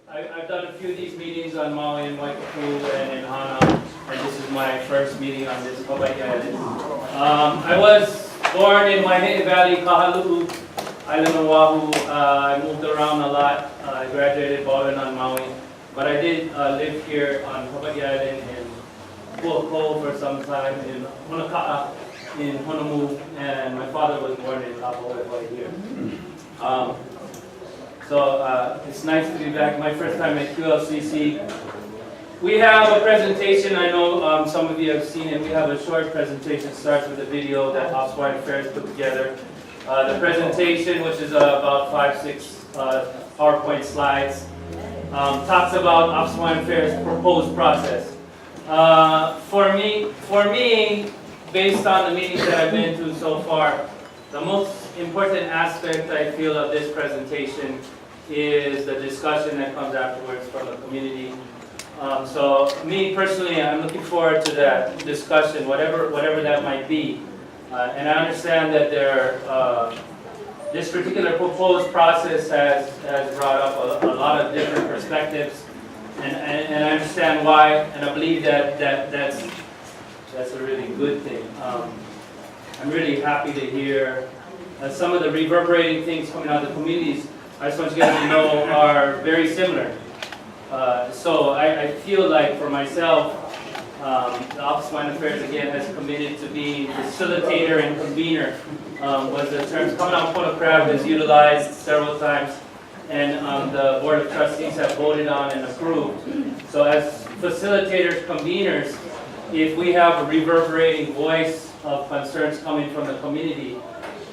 I've done a few of these meetings on Maui and Waikapu and in Hana, and this is my first meeting on this Hawaii Island. I was born in Waihee Valley, Kahaluu, Island of Oahu. I moved around a lot. I graduated Baldwin on Maui, but I did live here on Hawaii Island in Pu'ako for some time, in Honaka'a, in Honolulu, and my father was born in Lahui here. So it's nice to be back. My first time at QLCC. We have a presentation. I know some of you have seen it. We have a short presentation. It starts with a video that Office of Hawaiian Affairs put together. The presentation, which is about 5-6 PowerPoint slides, talks about Office of Hawaiian Affairs' proposed process. For me, based on the meetings that I've been to so far, the most important aspect I feel of this presentation is the discussion that comes afterwards from the community. So me personally, I'm looking forward to that discussion, whatever that might be. And I understand that this particular proposed process has brought up a lot of different perspectives, and I understand why, and I believe that's a really good thing. I'm really happy to hear some of the reverberating things coming out of the communities. I just want you guys to know are very similar. So I feel like for myself, the Office of Hawaiian Affairs again has committed to being facilitator and convener. Was the terms coming out Pono Crab is utilized several times, and the Board of Trustees have voted on and approved. So as facilitators, conveners, if we have a reverberating voice of concerns coming from the community,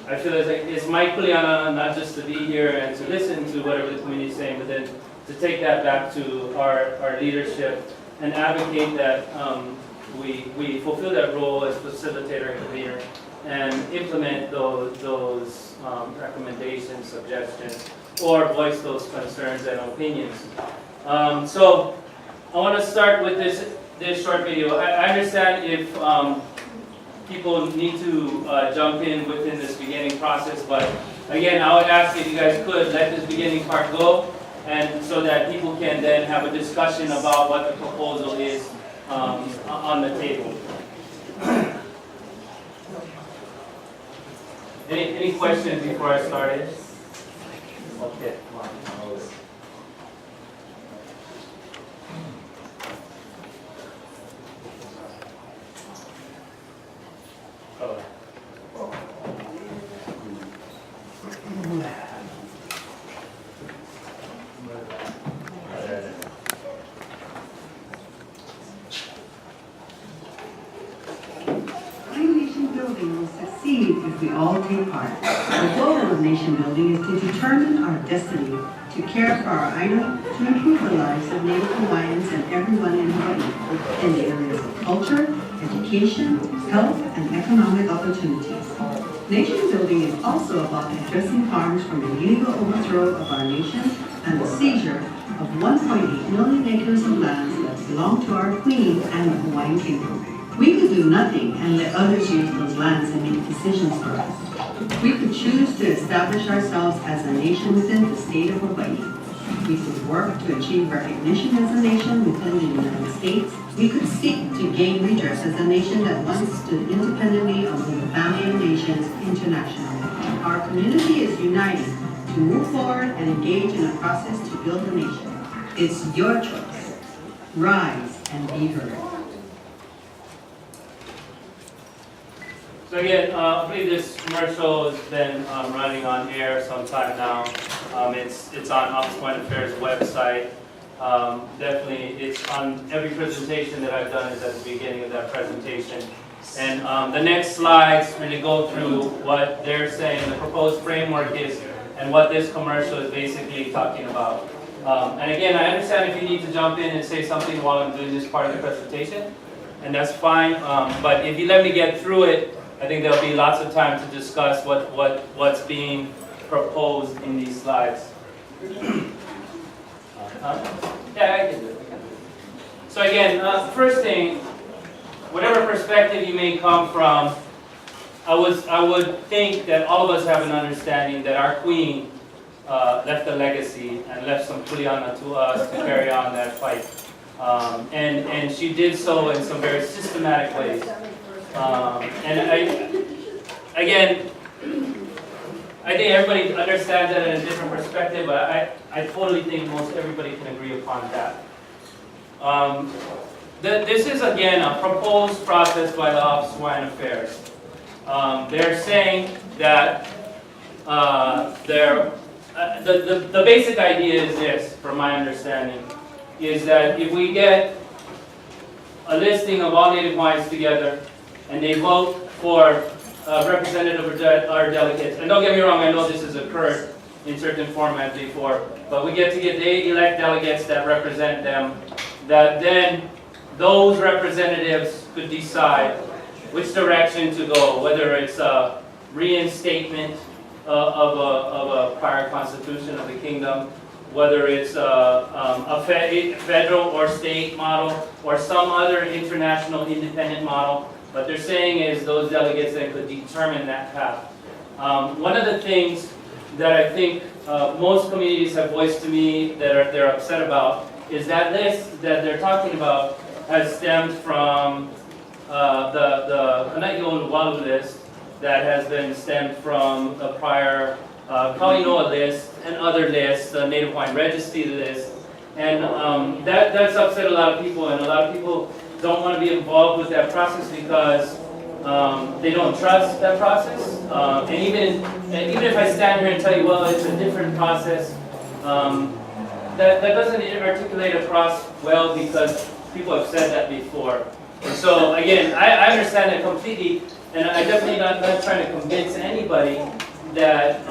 I feel it's my kuleana not just to be here and to listen to whatever the community is saying, but then to take that back to our leadership and advocate that we fulfill that role as facilitator and convener and implement those recommendations, suggestions, or voice those concerns and opinions. So I want to start with this short video. I understand if people need to jump in within this beginning process, but again, I would ask if you guys could let this beginning part go, and so that people can then have a discussion about what the proposal is on the table. Any questions before I start it? Okay. If we all take part. The goal of nation building is to determine our destiny, to care for our Ainu, to improve the lives of Native Hawaiians and everyone in Hawaii in the areas of culture, education, health, and economic opportunities. Nation building is also about addressing harms from the illegal overthrow of our nation and the seizure of 1.8 million acres of lands that belong to our Queen and the Hawaiian Kingdom. We could do nothing and let others use those lands and make decisions for us. We could choose to establish ourselves as a nation within the state of Hawaii. We could work to achieve recognition as a nation within the United States. We could seek to gain redress as a nation that once stood independently among the family of nations internationally. Our community is united to move forward and engage in a process to build a nation. It's your choice. Rise and be heard. So again, I believe this commercial has been running on air some time now. It's on Office of Hawaiian Affairs website. Definitely, it's on every presentation that I've done is at the beginning of that presentation. And the next slides really go through what they're saying the proposed framework is and what this commercial is basically talking about. And again, I understand if you need to jump in and say something while I'm doing this part of the presentation, and that's fine. But if you let me get through it, I think there'll be lots of time to discuss what's being proposed in these slides. Yeah, I can do it. So again, first thing, whatever perspective you may come from, I would think that all of us have an understanding that our Queen left a legacy and left some kuleana to us to carry on that fight. And she did so in some very systematic ways. Again, I think everybody understands that in a different perspective, but I totally think most everybody can agree upon that. This is, again, a proposed process by the Office of Hawaiian Affairs. They're saying that the basic idea is this, from my understanding, is that if we get a listing of all Native Hawaiians together and they vote for representative or delegates, and don't get me wrong, I know this has occurred in certain formats before, but they elect delegates that represent them, that then those representatives could decide which direction to go, whether it's a reinstatement of a prior constitution of the kingdom, whether it's a federal or state model, or some other international independent model. What they're saying is those delegates then could determine that path. One of the things that I think most communities have voiced to me that they're upset about is that list that they're talking about has stemmed from the Lilioukalani list that has been stemmed from a prior Kainoa list and other lists, the Native Hawaiian Registry list, and that's upset a lot of people, and a lot of people don't want to be involved with that process because they don't trust that process. And even if I stand here and tell you, well, it's a different process, that doesn't articulate across well because people have said that before. And so again, I understand that completely, and I'm definitely not trying to convince anybody that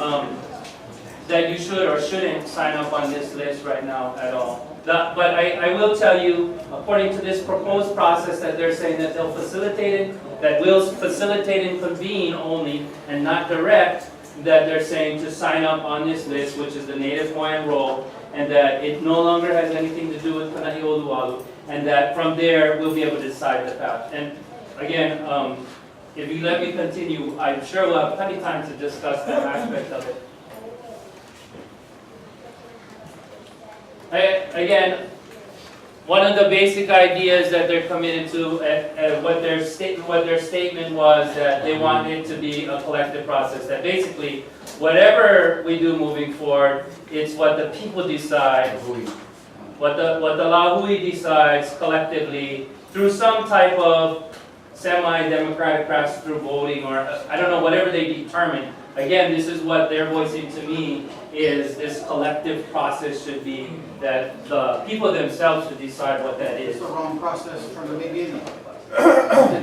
that you should or shouldn't sign up on this list right now at all. But I will tell you, according to this proposed process that they're saying that they'll facilitate it, that will facilitate and convene only and not direct, that they're saying to sign up on this list, which is the Native Hawaiian role, and that it no longer has anything to do with Kana'i Oluwalu, and that from there we'll be able to decide the path. And again, if you let me continue, I'm sure we'll have plenty of time to discuss that aspect of it. Again, one of the basic ideas that they're committed to, what their statement was, that they want it to be a collective process. That basically, whatever we do moving forward, it's what the people decide, what the Lahui decides collectively through some type of semi-democratic process, through voting, or I don't know, whatever they determine. Again, this is what they're voicing to me, is this collective process should be, that the people themselves should decide what that is. It's the wrong process from the beginning.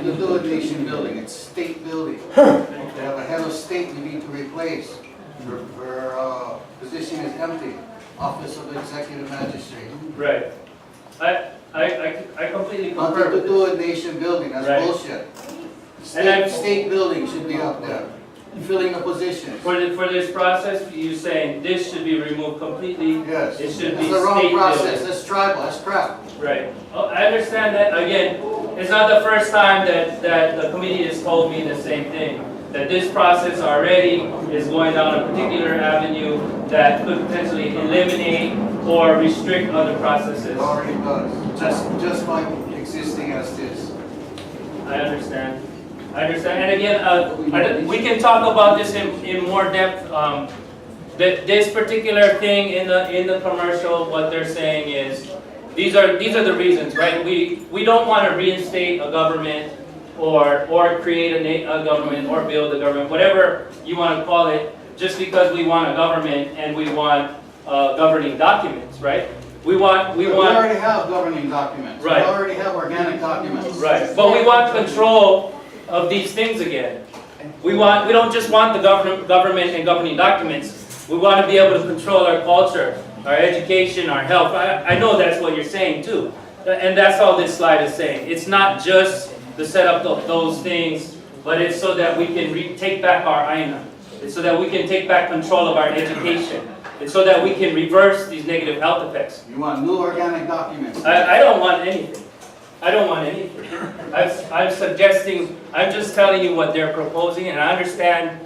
You do a nation building, it's state building. You have a head of state you need to replace. Her position is empty. Office of Executive Magistrate. Right. I completely concur Nothing with to do with nation building, that's Right. bullshit. And State building should be up there, filling the positions. For this process, you're saying this should be removed completely? Yes, It it's should be the wrong state process, building. that's tribal, that's crap. Right. Oh, I understand that. Again, it's not the first time that the committee has told me the same thing. That this process already is going down a particular avenue that could potentially eliminate or restrict other processes. It already does, just by existing as this. I understand. And again, we can talk about this in more depth. This particular thing in the commercial, what they're saying is, these are the reasons, right? We don't want to reinstate a government or create a government or build a government, whatever you want to call it, just because we want a government and we want governing documents, right? We already have governing documents. Right. We already have organic documents. Right, but we want control of these things again. We don't just want the government and governing documents. We want to be able to control our culture, our education, our health. I know that's what you're saying too. And that's all this slide is saying. It's not just the setup of those things, but it's so that we can take back our aina. It's so that we can take back control of our education. It's so that we can reverse these negative health effects. You want new organic documents. I don't want anything. I don't want anything. I'm just telling you what they're proposing, and I understand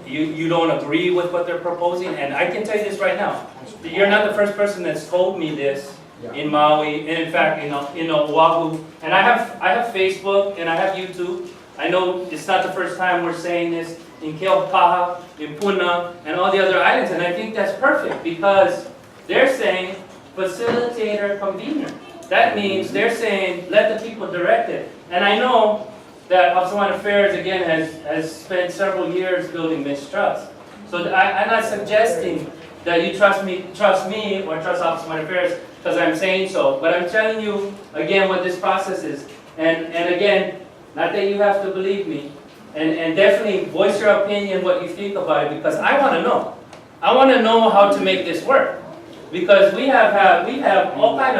you don't agree with what they're proposing, and I can tell you this right now. You're not the first person that's told me this in Maui, and in fact, in Oahu. And I have Facebook and I have YouTube. I know it's not the first time we're saying this in Keaupaha, in Puna, and all the other islands, and I think that's perfect because they're saying facilitator convener. That means they're saying let the people direct it. And I know that Office of Hawaiian Affairs again has spent several years building mistrust. So I'm not suggesting that you trust me or trust Office of Hawaiian Affairs because I'm saying so, but I'm telling you again what this process is. And again, not that you have to believe me, and definitely voice your opinion, what you think about it, because I want to know. I want to know how to make this work, because we have all kind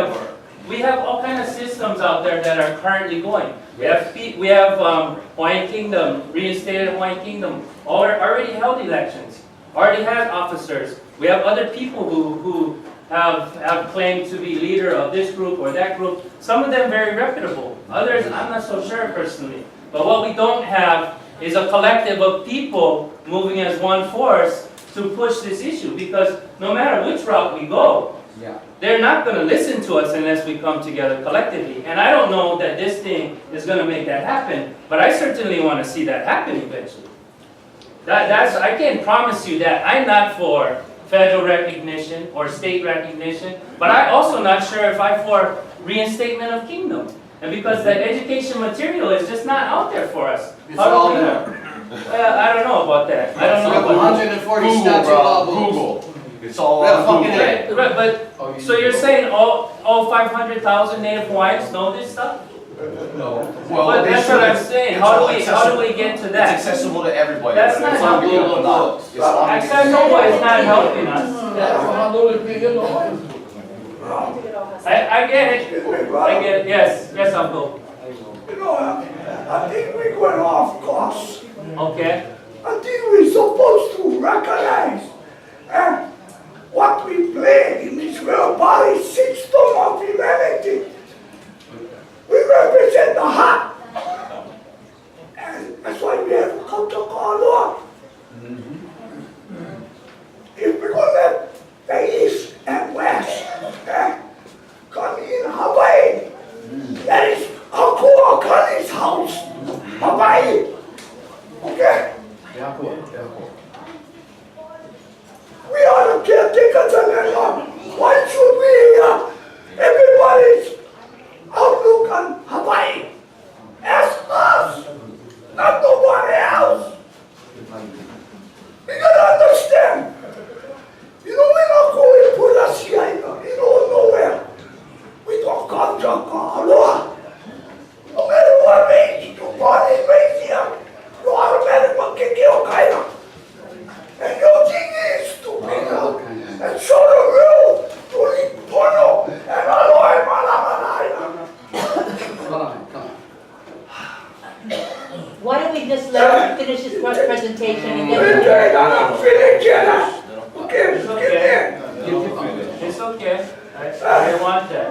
of systems out there that are currently going. We have Hawaiian Kingdom, reinstated Hawaiian Kingdom, already held elections, already had officers. We have other people who have claimed to be leader of this group or that group. Some of them very reputable. Others, I'm not so sure personally. But what we don't have is a collective of people moving as one force to push this issue. Because no matter which route we go, they're not going to listen to us unless we come together collectively. And I don't know that this thing is going to make that happen, but I certainly want to see that happen eventually. I can't promise you that. I'm not for federal recognition or state recognition, but I'm also not sure if I'm for reinstatement of kingdom. And because the education material is just not out there for us. It's all there. I don't know about that. I don't know about that. 140 statute law books. Google. It's all Yeah, on fucking Google. A. Right, but, so you're saying all 500,000 Native Hawaiians know this stuff? No. But that's what I'm saying. How do we get to It's that? accessible to everybody. That's not It's on helping. Google Docs. It's on Accessible is not helping us. I get it. I get it. Yes, Uncle. You know, I think we're going off course. Okay. I think we're supposed to recognize what we play in this real body system of humanity. We represent the heart. And that's why we have to come to call Lord. If we're going to let the East and West come in Hawaii, that is Uncle Akani's house, Hawaii. Okay? We are the caretakers of that land. Why should we everybody's outlook on Hawaii? Ask us, not nobody else. We gotta understand. You know, we're not going to put us here, nowhere. We don't come to Aloha. No matter what race you born and raised here, you automatically can get Okaina. And your thing is to be and show the real to lead Pono and Aloha Malamanai. Why don't we just let him finish his presentation and then... I'm not feeling jealous. Okay, It's get okay. there. It's okay. I want that.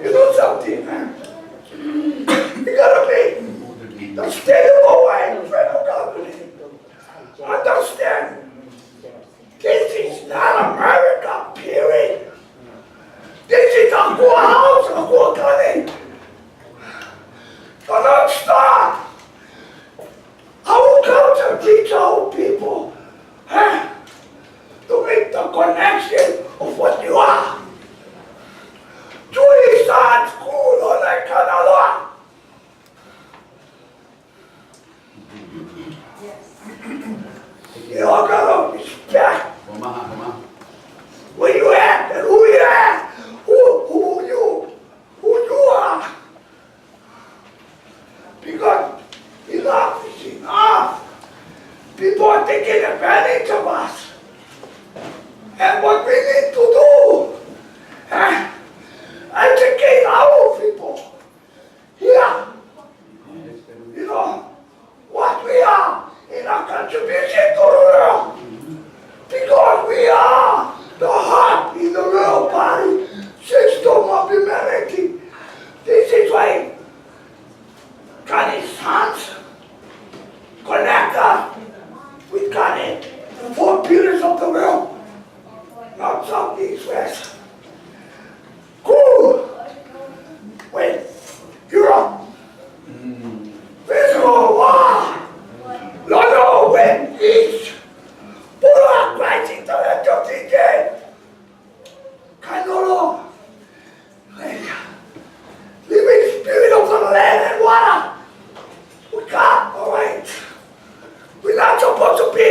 You know something, man? You gotta make the state of Hawaii federal government understand this is not America, period. This is a cool house, a cool country. The North Star. Our culture teach our people to make the connection of what you are. Jewish art school or like Canada. You all gotta respect where you at and who you at, who you are. Because enough is enough. People are taking advantage of us. And what we need to do, educate our people. Yeah. You know, what we are in our contribution to the world. Because we are the heart in the real body system of humanity. This is why God's sons connect us with God. of the world, not south, east, west. Cool. Wait, Europe. Physical war. London went east. Pura rising to the Brigade. Kanolo. Living spirit of the land and water. We got, alright. We're not supposed to be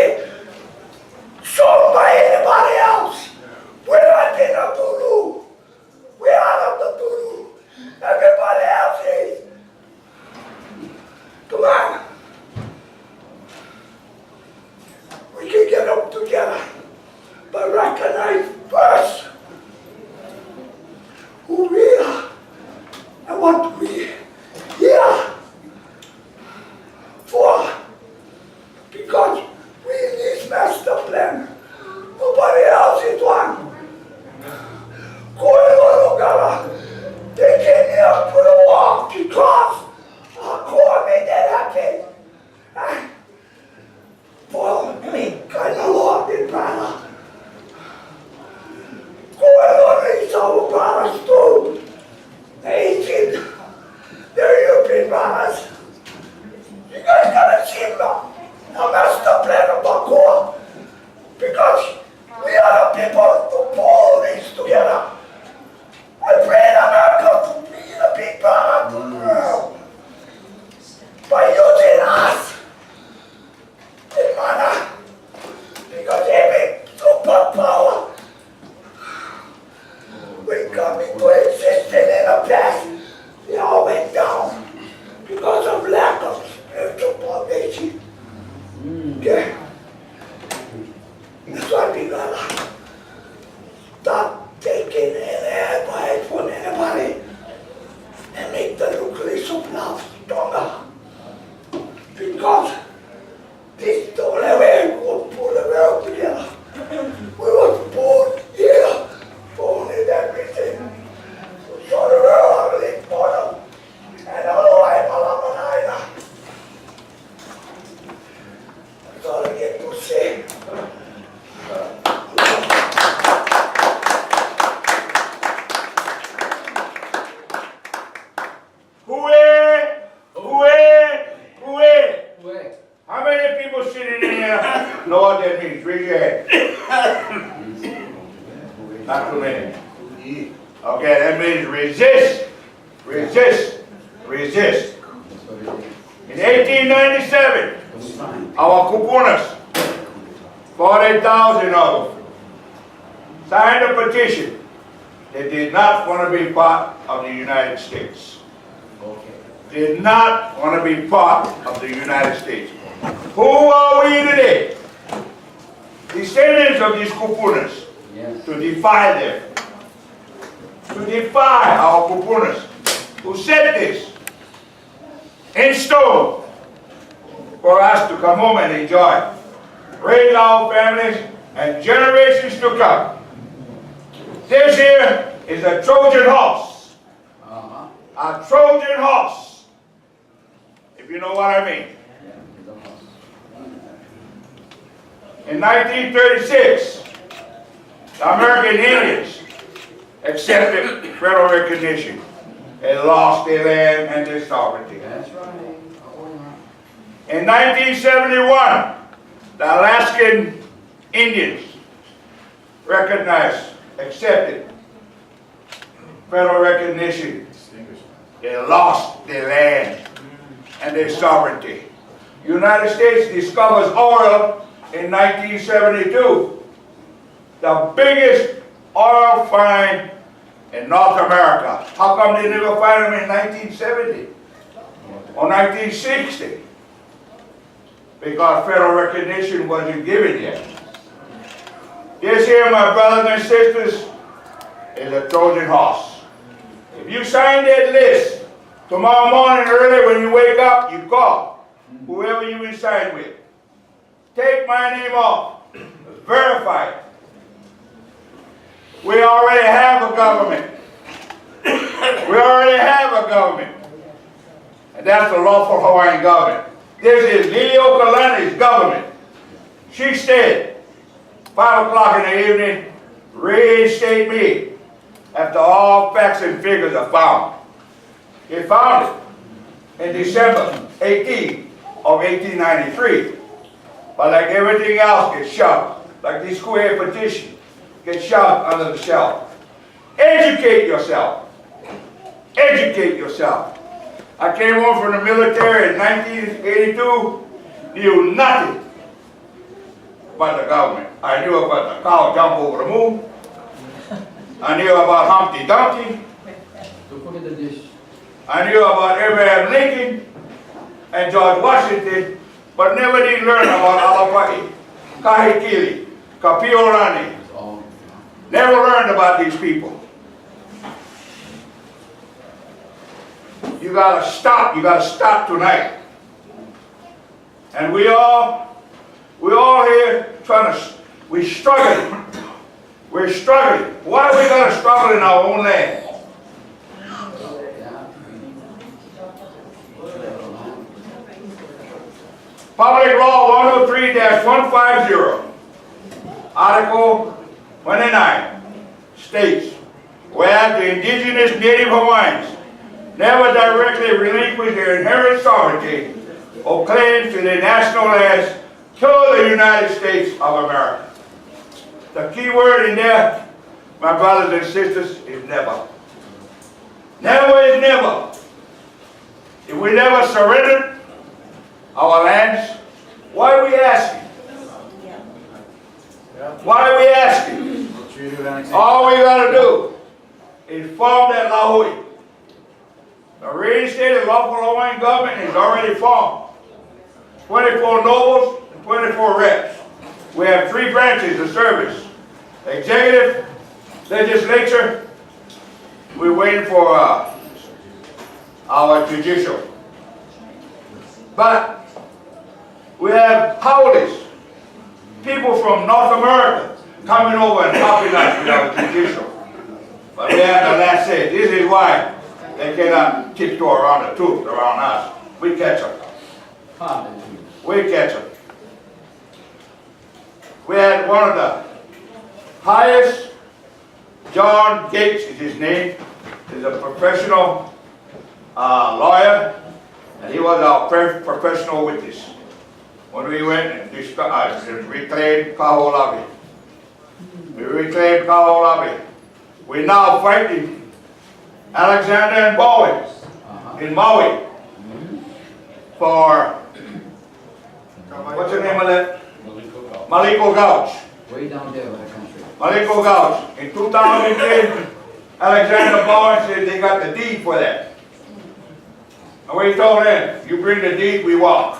shown by anybody else. We're not in the Tulu. We're out of the Tulu. Everybody else is. Come on. We can get up together, but recognize first who we are and what we here for. Because we need master plan. Nobody else is one. They came here for the war because our core made that happen. For me, kind of Lord and brother. Is our brothers too. The Asian, the European brothers. You guys gotta see a master plan of our core. Because we are the people who pull these together. I pray America to be the big brother of the world. By using us in manner. Because every superpower we come into existence in the past, they all went down because of lack of spiritual foundation. Okay? That's why we gotta stop taking any advice from anybody and make the nucleus of love stronger. Because this is the only way we will pull the world together. We will pull here for only that reason. To show the world how to live for them. And otherwise, Malamanina. That's all I get to say. How many people sitting in here know what that means? Raise your hand. Not too many. Okay, that means resist, resist, resist. In 1897, our kupunas, 40,000 of them, signed a petition. They did not want to be part of the United States. Did not want to be part of the United States. Who are we today? Descendants of these kupunas. Yes. To defy them. To defy our kupunas. Who set this in stone for us to come home and enjoy. Raise our families and generations to come. This here is a Trojan horse. A Trojan horse. If you know what I mean. In 1936, the American Indians accepted federal recognition and lost their land and their sovereignty. That's right. In 1971, the Alaskan Indians recognized, accepted federal recognition. They lost their land and their sovereignty. United States discovers oil in 1972, the biggest oil find in North America. How come they never find them in 1970 or 1960? Because federal recognition wasn't given yet. This here, my brothers and sisters, is a Trojan horse. If you sign that list, tomorrow morning early when you wake up, you call whoever you will sign with. Take my name off. Verify it. We already have a government. We already have a government. And that's the lawful Hawaiian government. This is Lilioukalani's government. She said, 5 o'clock in the evening, reinstate me after all facts and figures are found. He found it in December 18 of 1893. But like everything else gets shoved, like this square petition gets shoved under the shelf. Educate yourself. Educate yourself. I came home from the military in 1982, knew nothing about the government. I knew about the cow jump over the moon. I knew about Humpty Dumpty. I knew about Abraham Lincoln and George Washington, but never did learn about Alapai, Kahekili, Kapiolani. Never learned about these people. You gotta stop tonight. And we all here we're struggling. We're struggling. Why are we gonna struggle in our own land? Public Law 103-150, Article 29 states, whereas the indigenous Native Hawaiians never directly relinquish their inherent sovereignty or claims to their national lands to the United States of America. The key word in there, my brothers and sisters, is never. Never is never. If we never surrender our lands, why are we asking? Why are we asking? All we gotta do is form that Lahui. The reinstated lawful Hawaiian government is already formed. 24 nobles and 24 reps. We have 3 branches of service. Executive, legislature, we're waiting for our judicial. But we have powerless people from North America coming over and helping us with our judicial. But we have the last say. This is why they cannot tiptoe around the truth around us. We catch them. We catch them. We had one of the highest, John Gates is his name, is a professional lawyer, and he was our professional witness when we went and reclaimed Kaholabi. We reclaimed Kaholabi. We're now fighting Alexander and Bowen in Maui for, what's the name of that? Maliko Gouch. Way down there in the country. Maliko Gouch. In 2010, Alexander Bowen said they got the deed for that. And we told them, you bring the deed, we walk.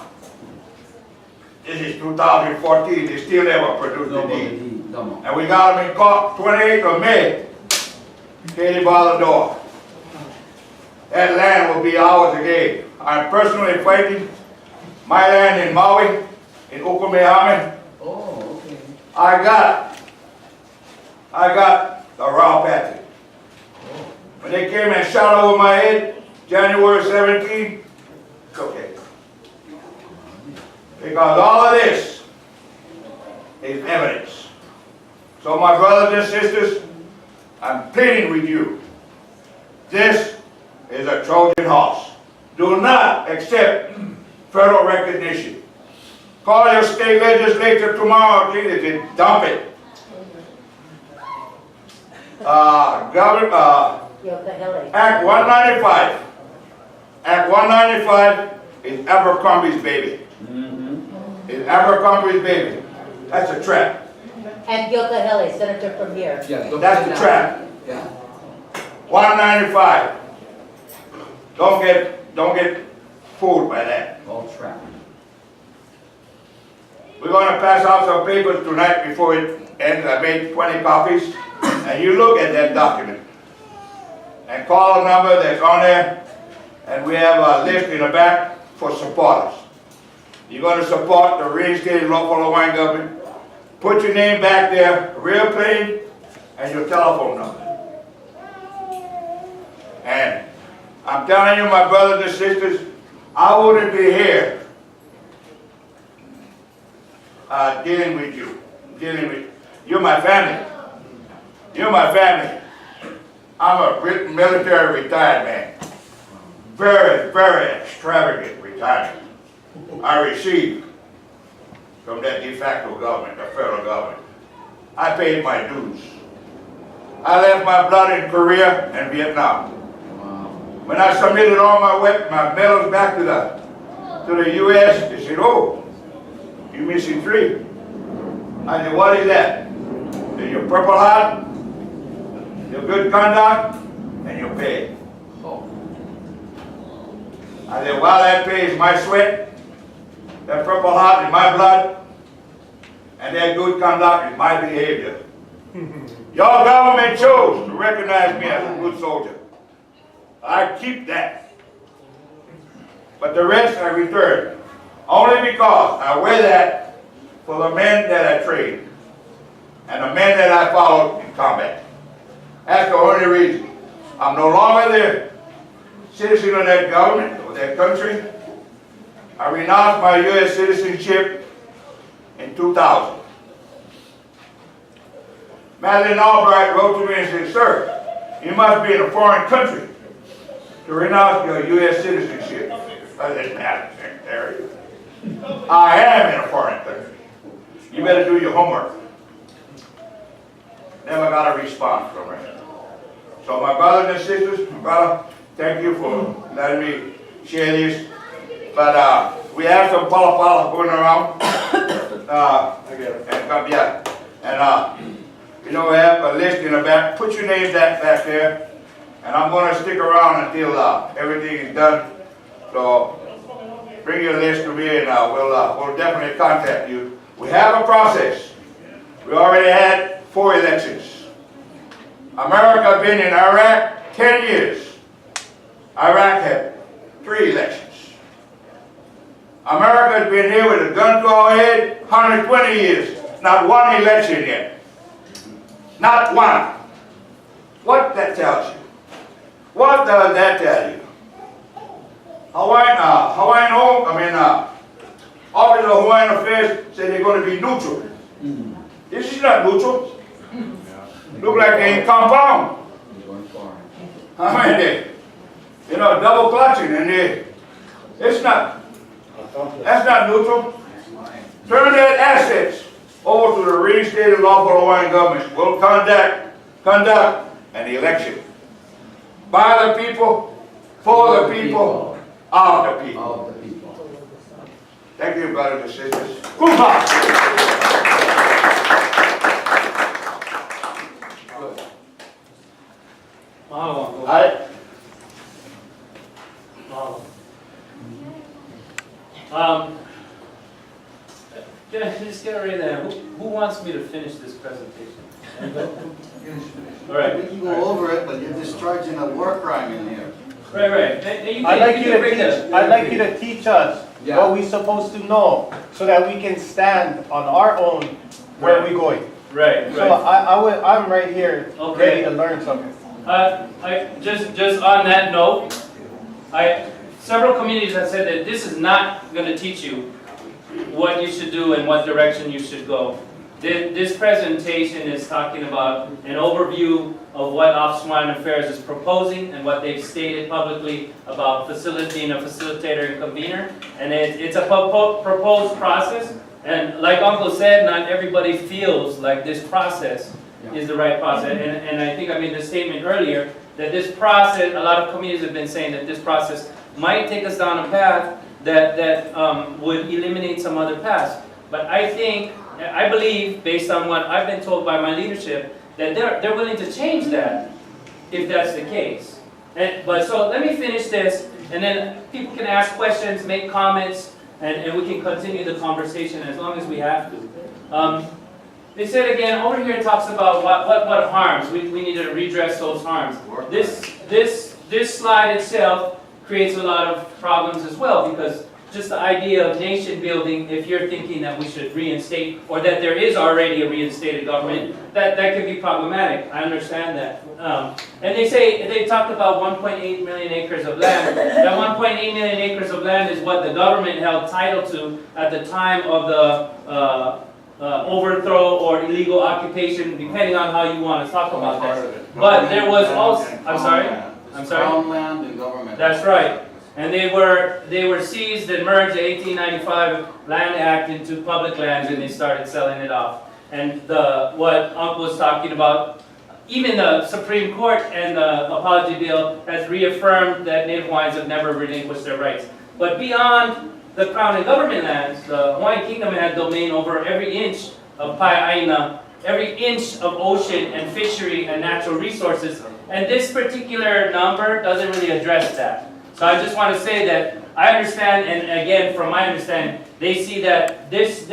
This is 2014, they still never produced the deed. And we got them in court 28th of May. Katie Ballador. That land will be ours again. I'm personally fighting my land in Maui, in Ukumehame. Oh, okay. I got the raw patty. When they came and shot over my head, January 17, it's okay. Because all of this is evidence. So my brothers and sisters, I'm pleading with you. This is a Trojan horse. Do not accept federal recognition. Call your state legislature tomorrow, please, and dump it. Act 195. Act 195 is Abercrombie's baby. It's Abercrombie's baby. That's a trap. And Gilcahele, senator from here. Yeah, That's the trap. Yeah. 195. Don't get fooled by that. All trap. We're going to pass out some papers tonight before it ends. I made 20 copies. And you look at that document. And call a number that's on there. And we have a list in the back for supporters. You're going to support the reinstated local Hawaiian government. Put your name back there, real plain, and your telephone number. And I'm telling you, my brothers and sisters, I wouldn't be here dealing with you. You're my family. You're my family. I'm a military retired man. Very, very extravagant retirement I received from that de facto government, the federal government. I paid my dues. I left my blood in Korea and Vietnam. When I submitted all my medals back to the U.S., they said, "Oh, you're missing 3. I said, "What is that?" They said, "Your Purple Heart, your good conduct, and your pay." I said, "Well, that pays my sweat, that Purple Heart is my blood, and that good conduct is my behavior. Your government chose to recognize me as a good soldier. I keep that. But the rest I return, only because I wear that for the men that I trained and the men that I followed in combat. That's the only reason. I'm no longer the citizen of that government or that country. I renounced my U.S. citizenship in 2000. Madeleine Albright wrote to me and said, "Sir, you must be in a foreign country to renounce your U.S. citizenship." I said, "Madam Secretary, I am in a foreign country. You better do your homework." Never got a response from her. So my brothers and sisters, brother, thank you for letting me share this. But we have some pala going around. You know, we have a list in the back. Put your names back there. And I'm going to stick around until everything is done. So bring your list to me and we'll definitely contact you. We have a process. We already had 4 elections. America has been in Iraq 10 years. Iraq had 3 elections. America has been here with a gun to our head 120 years. Not 1 election yet. Not 1. What that tells you? What does that tell you? Office of Hawaiian Affairs said they're going to be neutral. This is not neutral. Look like they ain't compound. They, double clutching and that's not neutral. Turn that assets over to the reinstated lawful Hawaiian government. Will conduct an election. By the people, for the people, of the people. Thank you, brothers and sisters. Just get right there. Who wants me to finish this presentation? All right. We can go over it, but you're discharging a war crime in here. Right. I'd like you to teach us what we're supposed to know so that we can stand on our own where we're going. Right. So I'm right here ready to learn something. Just on that note, several communities have said that this is not going to teach you what you should do and what direction you should go. This presentation is talking about an overview of what Office of Hawaiian Affairs is proposing and what they've stated publicly about being a facilitator and convener. And it's a proposed process. And like Uncle said, not everybody feels like this process is the right process. And I think I made the statement earlier that this process, a lot of communities have been saying that this process might take us down a path that would eliminate some other paths. But I believe, based on what I've been told by my leadership, that they're willing to change that if that's the case. But so let me finish this, and then people can ask questions, make comments, and we can continue the conversation as long as we have to. They said again, over here it talks about what harms. We need to redress those harms. This slide itself creates a lot of problems as well, because just the idea of nation building, if you're thinking that we should reinstate, or that there is already a reinstated government, that can be problematic. I understand that. And they talked about 1.8 million acres of land. That 1.8 million acres of land is what the government held title to at the time of overthrow or illegal occupation, depending on how you want to talk about that. But there was also, I'm sorry? I'm sorry? Crown land and government. That's right. And they were seized and merged the 1895 Land Act into public lands, and they started selling it off. And what Unc was talking about, even the Supreme Court and the apology bill has reaffirmed that Native Hawaiians have never relinquished their rights. But beyond the Crown and government lands, the Hawaiian Kingdom had domain over every inch of Pai'aina, every inch of ocean and fishery and natural resources. And this particular number doesn't really address that. So I just want to say that I understand, and again, from my understanding, they see that this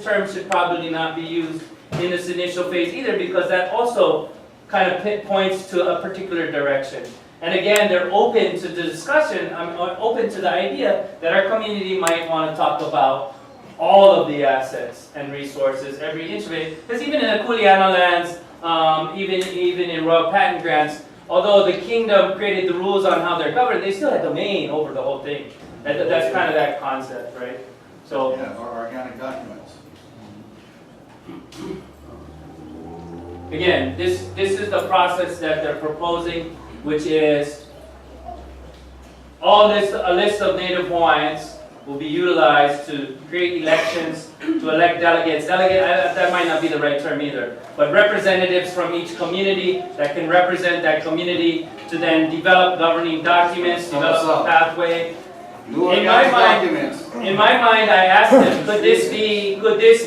term should probably not be used in this initial phase either, because that also kind of points to a particular direction. And again, they're open to the discussion, open to the idea that our community might want to talk about all of the assets and resources, every inch of it. Because even in the Kuleana lands, even in royal patent grants, although the kingdom created the rules on how they're governed, they still had domain over the whole thing. That's kind of that concept, right? So, Yeah, or organic documents. again, this is the process that they're proposing, which is a list of Native Hawaiians will be utilized to create elections, to elect delegates. That might not be the right term either, but representatives from each community that can represent that community to then develop governing documents, develop a pathway. New In my organic mind- documents. In my mind, I asked them, could this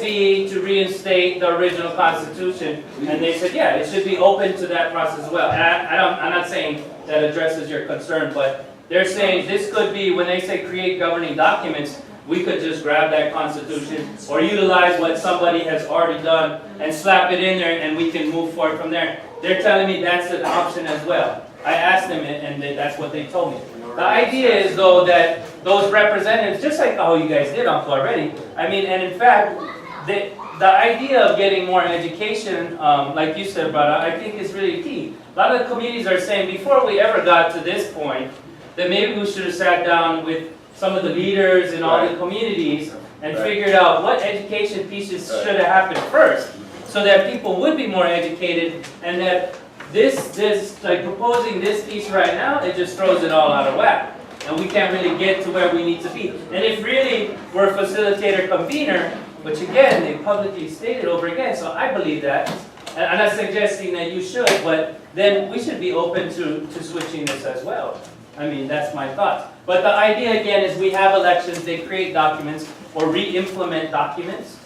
be to reinstate the original Constitution? And they said, yeah, it should be open to that process as well. And I'm not saying that addresses your concern, but they're saying this could be, when they say create governing documents, we could just grab that Constitution or utilize what somebody has already done and slap it in there, and we can move forward from there. They're telling me that's an option as well. I asked them, and that's what they told me. The idea is, though, that those representatives, just like how you guys did, Uncle, already, I mean, and in fact, the idea of getting more education, like you said, brother, I think is really key. A lot of the communities are saying, before we ever got to this point, that maybe we should have sat down with some of the leaders in all the communities and figured out what education pieces should have happened first, so that people would be more educated, and that this like proposing this piece right now, it just throws it all out of whack. And we can't really get to where we need to be. And if really we're a facilitator convener, which again, they publicly stated over again, so I believe that. And I'm not suggesting that you should, but then we should be open to switching this as well. I mean, that's my thoughts. But the idea again is we have elections, they create documents or re-implement documents.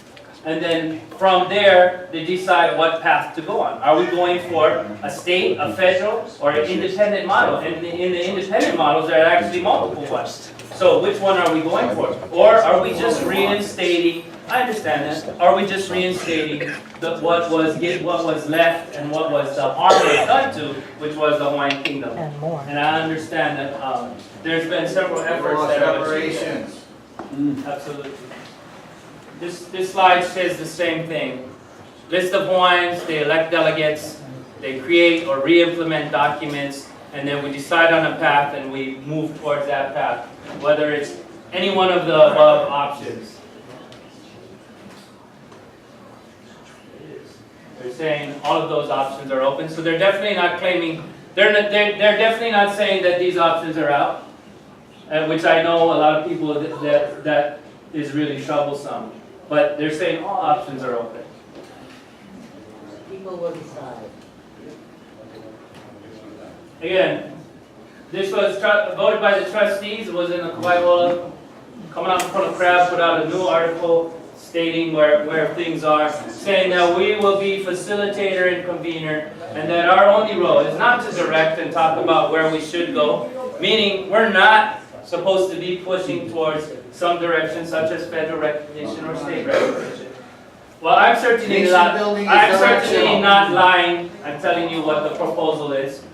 And then from there, they decide what path to go on. Are we going for a state, a federal, or an independent model? And in the independent models, there are actually multiple ones. So which one are we going for? Or are we just reinstating, I understand that, are we just reinstating what was left and what was the harm was done to, which was the Hawaiian Kingdom? And more. And I understand that there's been several efforts More that have achieved reparations. that. Absolutely. This slide says the same thing. List of Hawaiians, they elect delegates, they create or re-implement documents, and then we decide on a path and we move towards that path, whether it's any one of the above options. They're saying all of those options are open, so they're definitely not claiming, they're definitely not saying that these options are out, which I know a lot of people that is really troublesome. But they're saying all options are open. People will decide. Again, this was voted by the trustees. It was in the Kawaiʻola. Coming out in front of Crab put out a new article stating where things are, saying that we will be facilitator and convener, and that our only role is not to direct and talk about where we should go, meaning we're not supposed to be pushing towards some direction such as federal recognition or state recognition. Well, I'm certainly not lying. I'm telling you what the proposal is,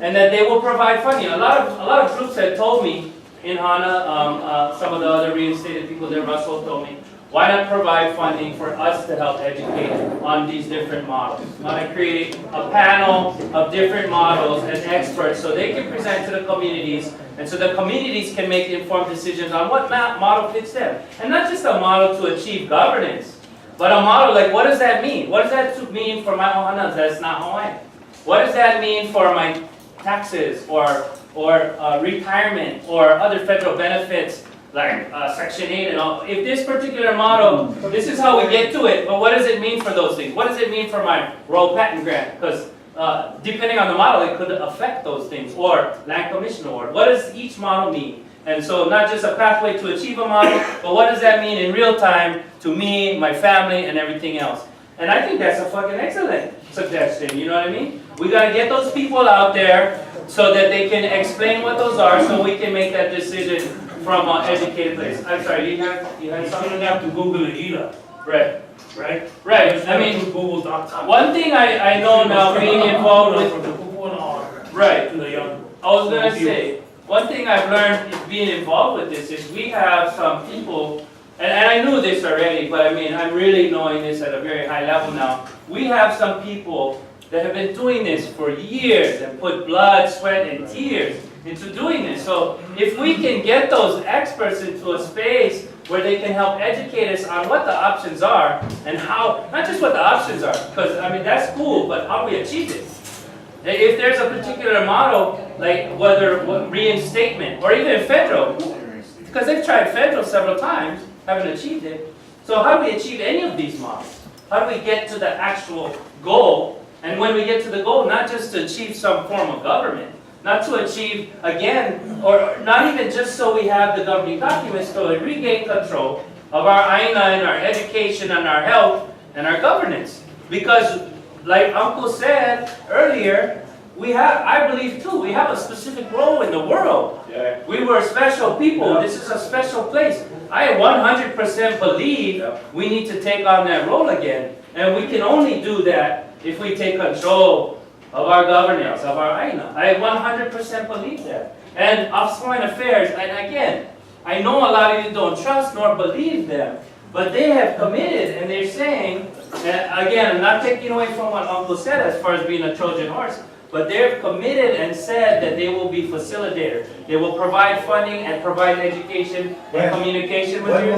and that they will provide funding. A lot of groups had told me in Hana, some of the other reinstated people there, Russell told me, why not provide funding for us to help educate on these different models? Why not create a panel of different models and experts so they can present to the communities, and so the communities can make informed decisions on what model fits them. And not just a model to achieve governance, But a model, like, what does that mean? What does that mean for my ohana that's not Hawaiian? What does that mean for my taxes or retirement or other federal benefits like Section 8 and all? If this particular model, this is how we get to it, but what does it mean for those things? What does it mean for my Royal Patent Grant? Because depending on the model, it could affect those things, or Land Commission Award. What does each model mean? And so not just a pathway to achieve a model, but what does that mean in real time to me, my family, and everything else? And I think that's a fucking excellent suggestion, you know what I mean? We gotta get those people out there so that they can explain what those are, so we can make that decision from an educated place. I'm sorry, you had something? You don't have to Google it either, Right. right? Right, Just I go mean, to Google.com. one thing I know now being involved with, From the Google and all, right, to the young. I was gonna say, one thing I've learned is being involved with this is we have some people, and I knew this already, but I mean, I'm really knowing this at a very high level now. We have some people that have been doing this for years and put blood, sweat, and tears into doing this. So if we can get those experts into a space where they can help educate us on what the options are and how, not just what the options are, because I mean, that's cool, but how do we achieve it? If there's a particular model, like whether reinstatement or even federal, because they've tried federal several times, haven't achieved it. So how do we achieve any of these models? How do we get to the actual goal? And when we get to the goal, not just to achieve some form of government, not to achieve, again, or not even just so we have the governing documents, to regain control of our aina and our education and our health and our governance. Because like Uncle said earlier, we have, I believe too, we have a specific role in the world. Yeah. We were special people. This is a special place. I 100% believe we need to take on that role again. And we can only do that if we take control of our governance, of our aina. I 100% believe that. And Office of Hawaiian Affairs, and again, I know a lot of you don't trust nor believe them, but they have committed and they're saying, and again, I'm not taking away from what Uncle said as far as being a Trojan horse, but they've committed and said that they will be facilitators. They will provide funding and provide education and communication with you.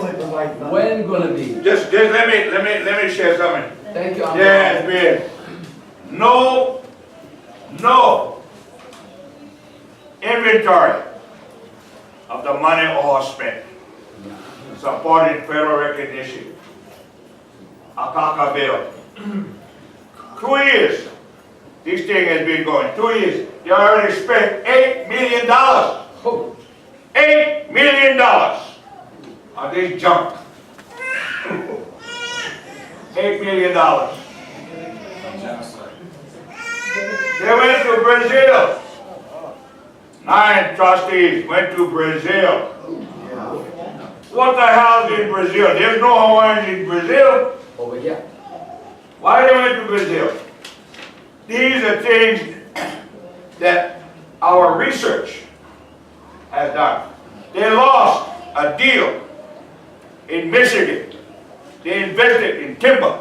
When gonna be? Just let me share something. Thank you. There has been no inventory of the money OHA spent supporting federal recognition. Akaka bill. 2 years. This thing has been going 2 years. They already spent $8 million. $8 million on this junk. $8 million. They went to Brazil. 9 trustees went to Brazil. What the hell is in Brazil? There's no Hawaiians in Brazil. Over here. Why they went to Brazil? These are things that our research has done. They lost a deal in Michigan. They invested in timber.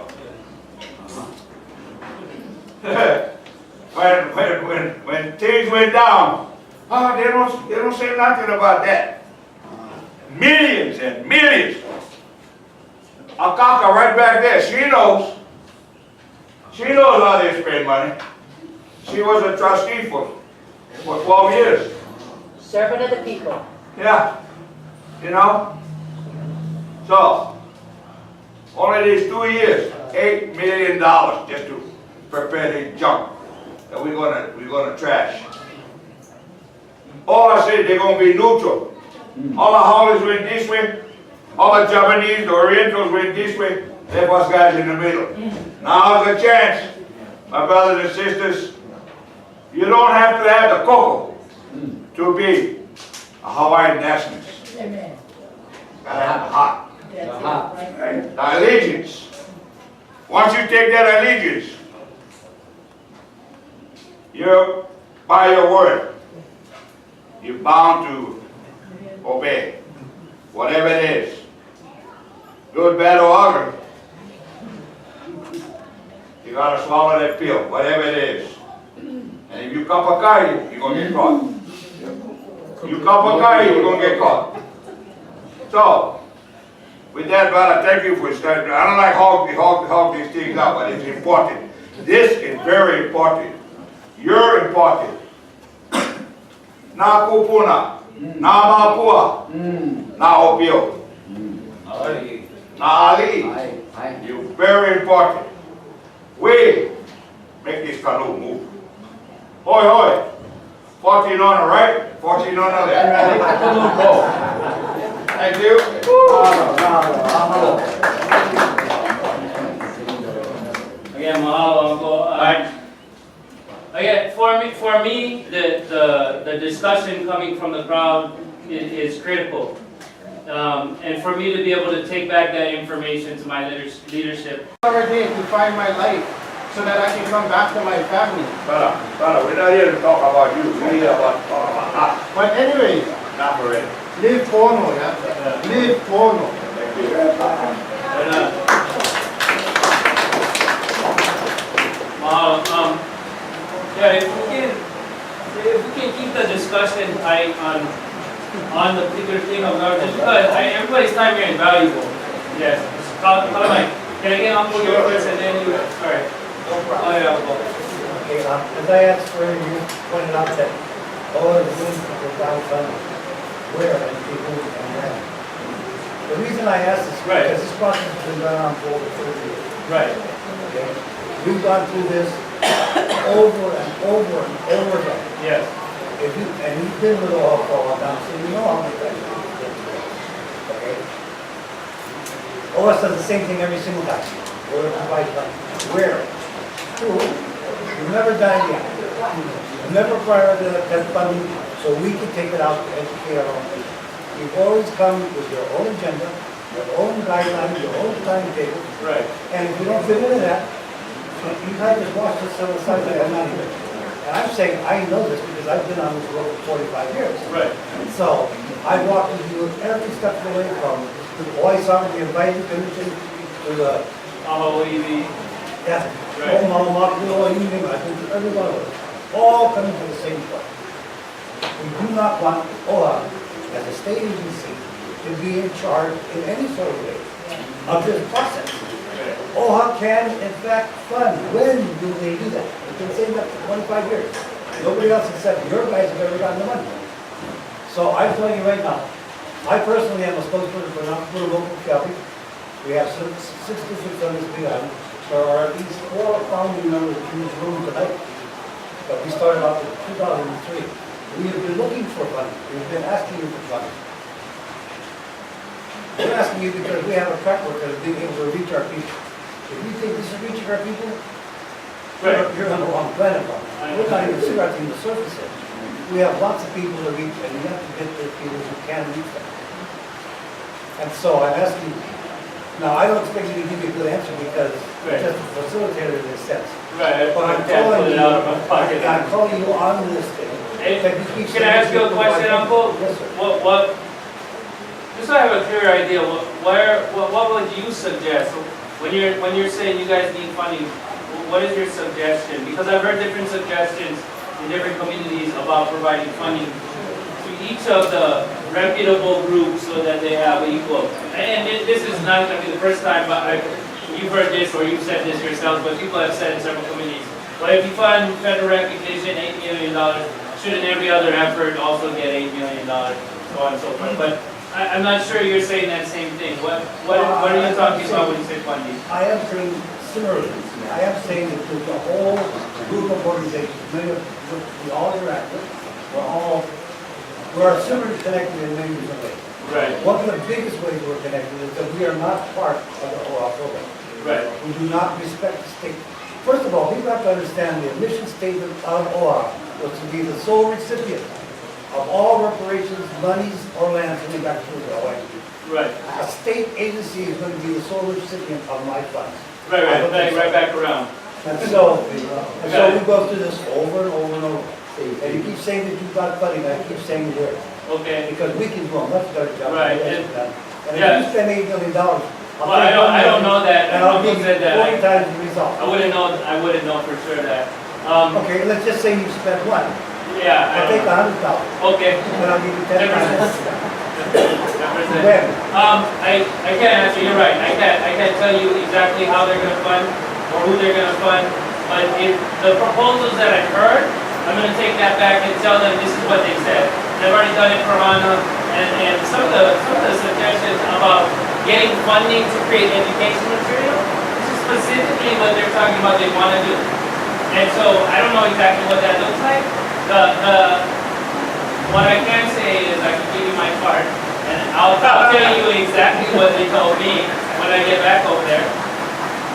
when things went down, they don't say nothing about that. Millions and millions. Akaka right back there, she knows. She knows how they spend money. She was a trustee for 12 years. Servant of the people. Yeah, you know? So, only these 2 years, $8 million just to prepare this junk that we're gonna trash. All I said, they're gonna be neutral. All the Howleys went this way, all the Japanese, the Orientals went this way, left us guys in the middle. Now's the chance, my brothers and sisters. You don't have to have the cocoa to be a Hawaiian nationalist. Amen. Gotta have the heart. Uh-huh. Right? The allegiance. Once you take that allegiance, you're by your word. You're bound to obey. Whatever it is. Good, bad, or ugly. You gotta swallow that pill, whatever it is. And if you kapakai, you're gonna get caught. You kapakai, you're gonna get caught. So, With that, brother, thank you for starting. I don't like hog these things up, but it's important. This is very important. You're important. Na kupuna, na mapua, na opio, na ali. You're very important. We make this canoe move. Hoi hoi. 14 on the right, 14 on the left. Thank you. Again, mahalo, Uncle. Again, for me, the discussion coming from the crowd is critical. And for me to be able to take back that information to my leadership. Every day to find my life so that I can come back to my family. Brother, we're not here to talk about you. We're here about us. But anyway, Not for it. live Pono, yeah? Live Pono. Yeah, if we can keep the discussion tight on the particular thing of government, because everybody's time here is valuable. Yes. Can I get Uncle your first and then you? Sorry. Oh yeah, Uncle. Okay, as I asked earlier, you pointed out that all of the things that were downtown, where and people and when. The reason I asked is Right. because this process has been going on for over 30 years. Right. Okay? We've gone through this over and over and over again. Yes. And you've been with all for a while now, so you know how many times we've been through it. Okay? OS does the same thing every single time. Where provides money. Where? Who? We've never done it yet. We've never prioritized that funding so we can take it out to educate our own people. You've always come with your own agenda, your own guidelines, your own timetable, Right. and if you don't fit into that, you kind of watch this on the side like I'm not here. And I'm saying, I know this because I've been on this road for 45 years. Right. So, I walked with you every step of the way from the Hawaii Sovereignty Advisory Commission to the OHA. yeah, Right. you name it, I think every one of us, all coming to the same point. We do not want OHA as a state agency to be in charge in any sort of way of this process. OHA can in fact fund. When do they do that? They've been saying that for 25 years. Nobody else except your guys have ever gotten the money. So I'm telling you right now, I personally am a spokesperson for local Calvi. We have 6 districts on this big island. There are at least 4 founding members in this room tonight. But we started off in 2003. We have been looking for funding. We've been asking you for funding. We're asking you because we have a track record of being able to reach our people. If you think this is reaching our people, you're on the wrong planet. We're not even scratching the surface here. We have lots of people to reach, and you have to get the people who can reach them. And so I'm asking you, now I don't expect you to give me a good answer because you're just a facilitator in this sense. Right. But I'm Can't pull calling it you, out of my pocket. I'm calling you on this thing. Hey, That you keep can I ask you a question, Uncle? Yes, sir. Just so I have a clear idea, what would you suggest when you're saying you guys need funding? What is your suggestion? Because I've heard different suggestions in different communities about providing funding to each of the reputable groups so that they have equal. And this is not going to be the first time, but you've heard this or you've said this yourselves, but people have said in several communities. But if you fund federal recognition, $8 million, shouldn't every other effort also get $8 million, so on and so forth? But I'm not sure you're saying that same thing. What are you talking about when you say funding? I am saying similarly. I am saying that there's a whole group of organizations, many of which we all interact with, we're similarly connected in many different ways. Right. One of the biggest ways we're connected is that we are not part of the OHA program. Right. We do not respect the state. First of all, we have to understand the mission statement of OHA was to be the sole recipient of all reparations, monies, or lands coming back to the Hawaii. Right. A state agency is going to be the sole recipient of my funds. Right back around. And so we go through this over and over and over. And you keep saying that you've got funding, I keep saying where. Okay. Because we can do a much better job. Right. And Yeah. if you spend $8 million, Well, I don't know that. and I'll Uncle give you said that. 40 times the result. I wouldn't know for sure that. Okay, let's just say you spent one. Yeah. I'll take $100,000. Okay. And I'll give you 10 times. When? I can't answer, you're right, I can't tell you exactly how they're gonna fund or who they're gonna fund, but if the proposals that I've heard, I'm gonna take that back and tell them this is what they said. They've already done it for HANA, and some of the suggestions about getting funding to create education material, this is specifically what they're talking about they wanna do. And so, I don't know exactly what that looks like. What I can say is I can give you my card, and I'll tell you exactly what they told me when I get back over there.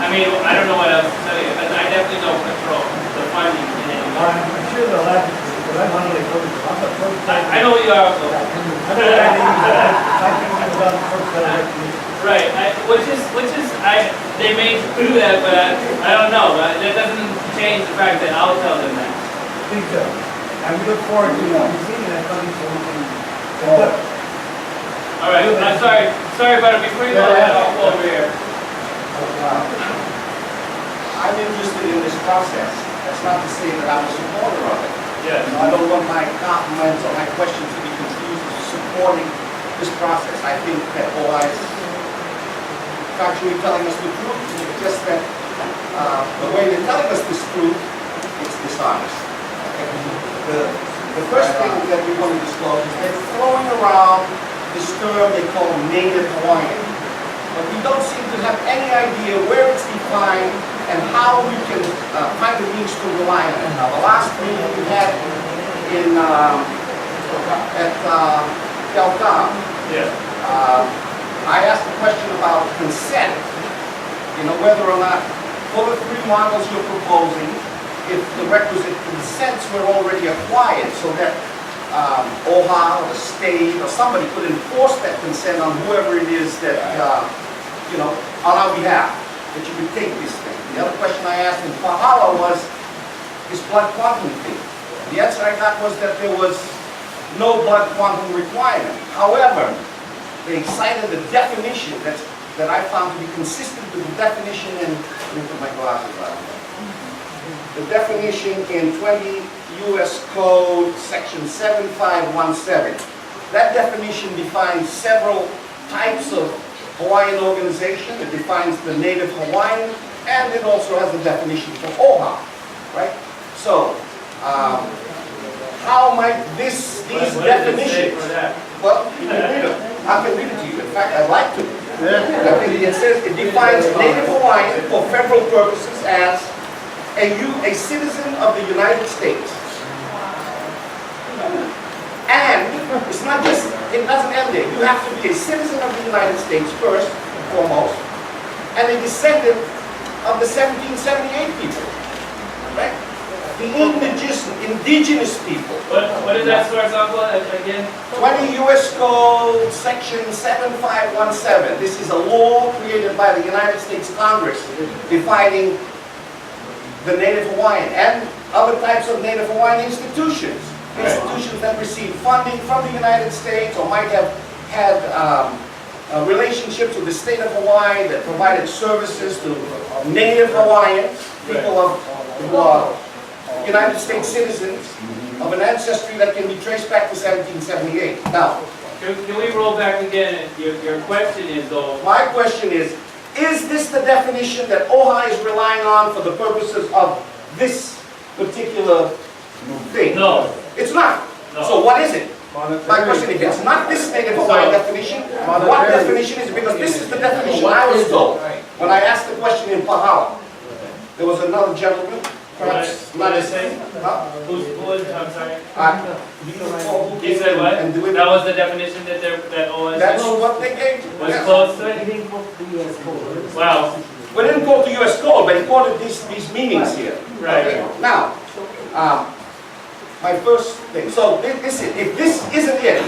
I mean, I don't know what else to tell you, because I definitely don't control the funding in any way. I'm sure they'll have, because I'm on the first, I'm the first. I know you are also. I think I was on the first election. Right, they may do that, but I don't know. That doesn't change the fact that I'll tell them that. Please do. And we look forward to seeing that coming soon. All right, I'm sorry, but before you go ahead, I'll go over here. I'm interested in this process. That's not to say that I'm a supporter of it. Yes. I don't want my compliments or my questions to be confused with supporting this process. I think that OHA is actually telling us the truth. It's just that the way they're telling us this truth, it's dishonest. The first thing that we want to disclose is they're throwing around this term they call Native Hawaiian. But we don't seem to have any idea where it's defined and how we can find the means to rely on it. Now, the last meeting we had at Calcutta, Yes. I asked a question about consent, whether or not for the three models you're proposing, if the requisite consents were already acquired so that OHA or the state or somebody could enforce that consent on whoever it is that, on our behalf, that you could take this thing. The other question I asked in Pahala was this blood quantum thing. The answer I got was that there was no blood quantum requirement. However, they cited the definition that I found to be consistent with the definition in, let me put my glasses on. The definition in 20 U.S. Code section 7517. That definition defines several types of Hawaiian organization. It defines the Native Hawaiian, and it also has the definition for OHA, right? So, how might these definitions? Well, you can read them. I can read it to you. In fact, I'd like to. It says it defines Native Hawaiian for federal purposes as a citizen of the United States. And it's not just, it doesn't end there. You have to be a citizen of the United States first and foremost, and a descendant of the 1778 people, right? The indigenous people. What is that source, Uncle, again? 20 U.S. Code section 7517. This is a law created by the United States Congress defining the Native Hawaiian and other types of Native Hawaiian institutions. Institutions that receive funding from the United States or might have had relationships with the state of Hawaii that provided services to Native Hawaiians, people who are United States citizens of an ancestry that can be traced back to 1778. Now, can we roll back again? Your question is, though. my question is this the definition that OHA is relying on for the purposes of this particular thing? No. It's not. No. So what is it? My question is, it's not this Native Hawaiian definition. What definition is it? Because this is the definition I was told when I asked the question in Pahala. There was another gentleman, perhaps not his name. Who was, I'm sorry? He said what? That was the definition that OS. That's what they gave. Was Yes. close to it? Wow. We didn't quote the U.S. Code, but he quoted these meanings here. Right. Okay. Now, my first thing. So if this isn't it,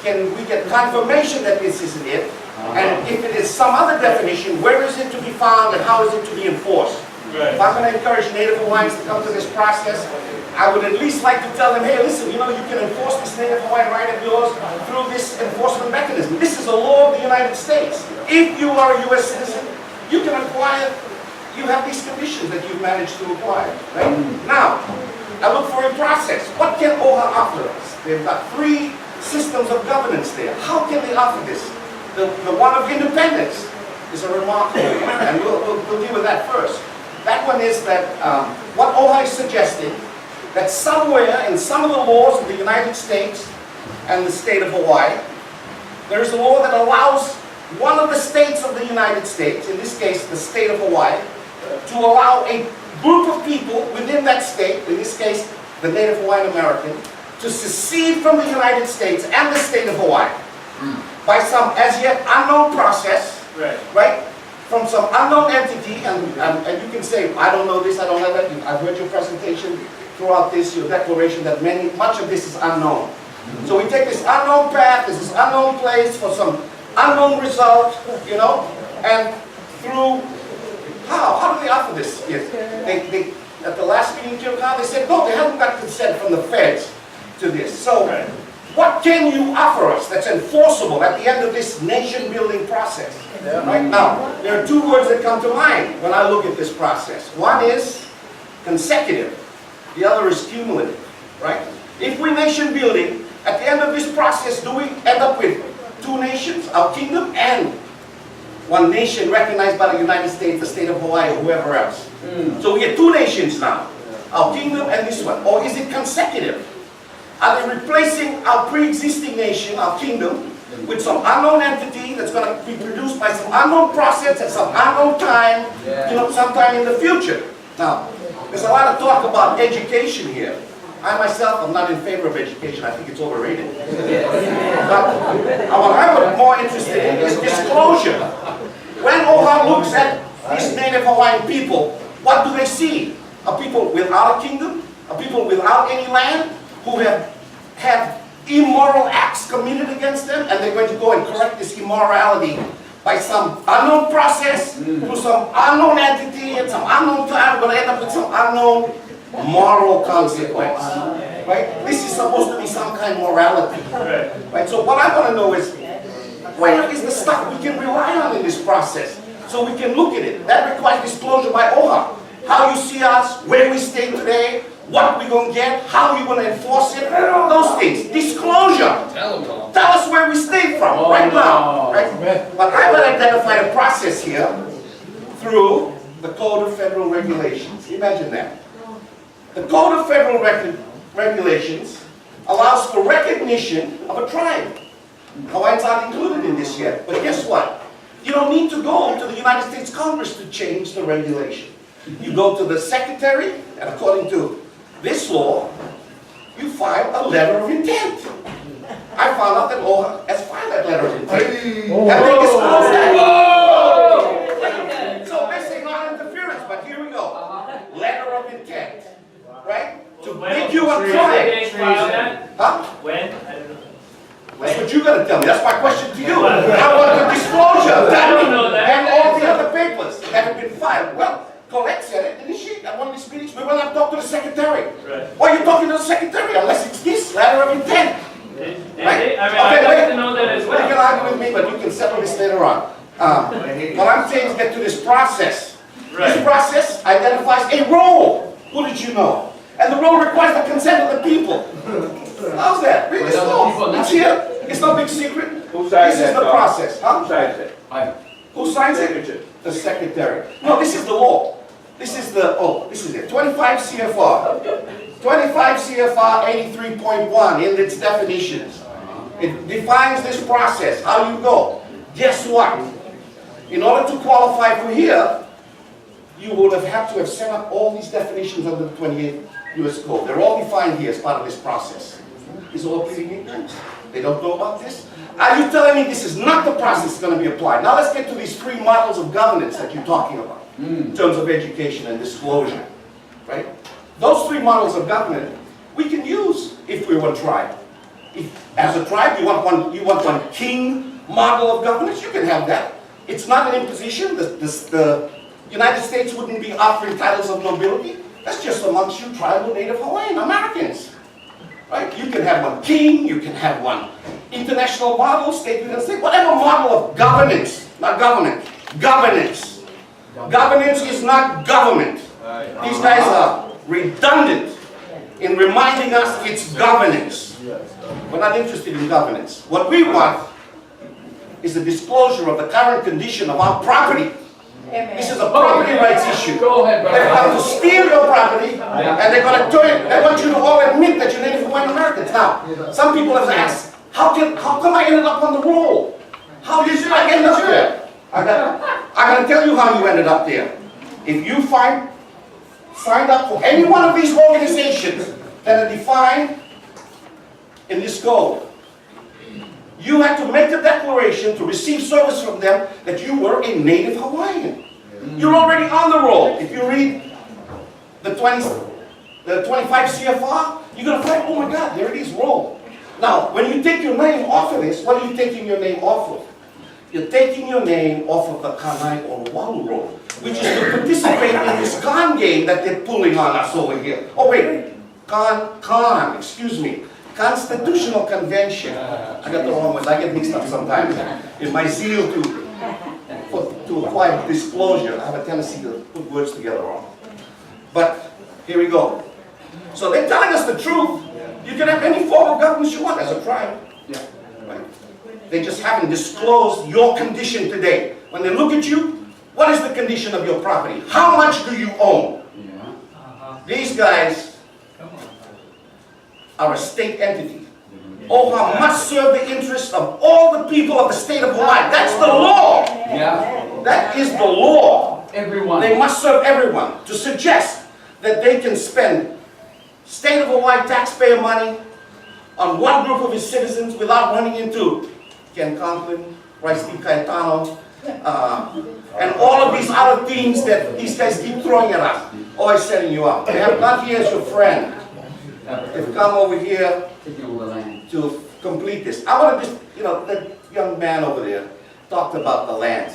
can we get confirmation that this isn't it? And if it is some other definition, where is it to be found and how is it to be enforced? Right. If I'm going to encourage Native Hawaiians to come to this process, I would at least like to tell them, hey, listen, you can enforce this Native Hawaiian right of yours through this enforcement mechanism. This is a law of the United States. If you are a U.S. citizen, you can acquire, you have these conditions that you've managed to acquire, right? Now, I look for a process. What can OHA offer us? They've got 3 systems of governance there. How can they offer this? The one of independence is a remarkable one, and we'll deal with that first. That one is that what OHA is suggesting, that somewhere in some of the laws of the United States and the state of Hawaii, there is a law that allows one of the states of the United States, in this case the state of Hawaii, to allow a group of people within that state, in this case the Native Hawaiian American, to secede from the United States and the state of Hawaii by some as yet unknown process, right? From some unknown entity, and you can say, I don't know this, I don't know that. I've heard your presentation throughout this, your declaration that much of this is unknown. So we take this unknown path, this unknown place for some unknown result, you know, and through, how do they offer this? Yes. They at the last meeting, they said, no, they haven't got consent from the feds to this. So what can you offer us that's enforceable at the end of this nation-building process? Right now, there are two words that come to mind when I look at this process. One is consecutive. The other is cumulative, right? If we're nation-building, at the end of this process, do we end up with two nations, our kingdom, and one nation recognized by the United States, the state of Hawaii, or whoever else? So we get two nations now, our kingdom and this one. Or is it consecutive? Are they replacing our pre-existing nation, our kingdom, with some unknown entity that's going to be produced by some unknown process at some unknown time, you know, sometime in the future? Now, there's a lot of talk about education here. I myself am not in favor of education. I think it's overrated. But what I'm more interested in is disclosure. When OHA looks at these Native Hawaiian people, what do they see? A people without a kingdom? A people without any land? Who have had immoral acts committed against them, and they're going to go and correct this immorality by some unknown process, through some unknown entity, at some unknown time, we're going to end up with some unknown moral consequence. Right? This is supposed to be some kind of morality. Right? So what I want to know is, where is the stuff we can rely on in this process? So we can look at it. That requires disclosure by OHA. How you see us, where we stay today, what we're going to get, how we're going to enforce it, those things. Disclosure. Tell us where we stay from right now. Right? But I will identify a process here through the Code of Federal Regulations. Imagine that. The Code of Federal Regulations allows for recognition of a tribe. Hawaiians aren't included in this yet, but guess what? You don't need to go to the United States Congress to change the regulation. You go to the Secretary, and according to this law, you file a letter of intent. I found out that OHA has filed that letter of intent. And they disclose that. So they say non-interference, but here we go. Letter of intent. Right? To make you a tribe. Huh? When? That's what you got to tell me. That's my question to you. I want the disclosure. I don't know that. And all the other papers that have been filed. Well, Colette said it, didn't she? At one of these meetings, we went and talked to the secretary. Why are you talking to the secretary unless it's this letter of intent? Right? I'd like to know that as well. You can argue with me, but you can settle this later on. What I'm saying is get to this process. This process identifies a role. Who did you know? And the role requires the consent of the people. How's that? Read this law. It's here. It's no big secret. Who signs This is the process. Huh? Who signs it? Who signs it? The secretary. No, this is the law. This is the, this is it. 25 CFR. 25 CFR 83.1 in its definitions. It defines this process, how you go. Guess what? In order to qualify for here, you would have had to have set up all these definitions under the 28th U.S. Code. They're all defined here as part of this process. Is all pleading ignorance? They don't know about this? Are you telling me this is not the process that's going to be applied? Now let's get to these three models of governance that you're talking about in terms of education and disclosure. Right? Those three models of government we can use if we were a tribe. If, as a tribe, you want one king model of governance, you can have that. It's not an imposition. The United States wouldn't be offering titles of nobility. That's just amongst you tribal Native Hawaiian Americans. Right? You can have one king, you can have one international model, state within state, whatever model of governance, not government, governance. Governance is not government. These guys are redundant in reminding us it's governance. We're not interested in governance. What we want is the disclosure of the current condition of our property. This is a property rights issue. Go ahead, They're brother. going to steal your property, and they're going to do it. They want you to all admit that you're Native Hawaiian Americans. Now, some people have asked, how come I ended up on the roll? How did I end up there? I'm going to tell you how you ended up there. If you signed up for any one of these organizations that are defined in this code, you had to make the declaration to receive service from them that you were a Native Hawaiian. You're already on the roll. If you read the 25 CFR, you're going to find, oh my God, there it is, roll. Now, when you take your name off of this, what are you taking your name off of? You're taking your name off of the Kanai or Walu roll, which is to participate in this con game that they're pulling on us over here. Oh wait, excuse me. Constitutional Convention. I got the wrong ones. I get mixed up sometimes. In my zeal to acquire disclosure, I have a tendency to put words together wrong. But here we go. So they're telling us the truth. You can have any form of government you want as a tribe. Right? They just haven't disclosed your condition today. When they look at you, what is the condition of your property? How much do you own? These guys are a state entity. OHA must serve the interests of all the people of the state of Hawaii. That's the law. Yeah. That is the law. Everyone. They must serve everyone. To suggest that they can spend state of Hawaii taxpayer money on one group of his citizens without running into Ken Conklin, Bryce D. Cayetano, and all of these other things that these guys keep throwing at us. Always setting you up. They have not here as your friend. They've come over here to complete this. I want to just, that young man over there talked about the land.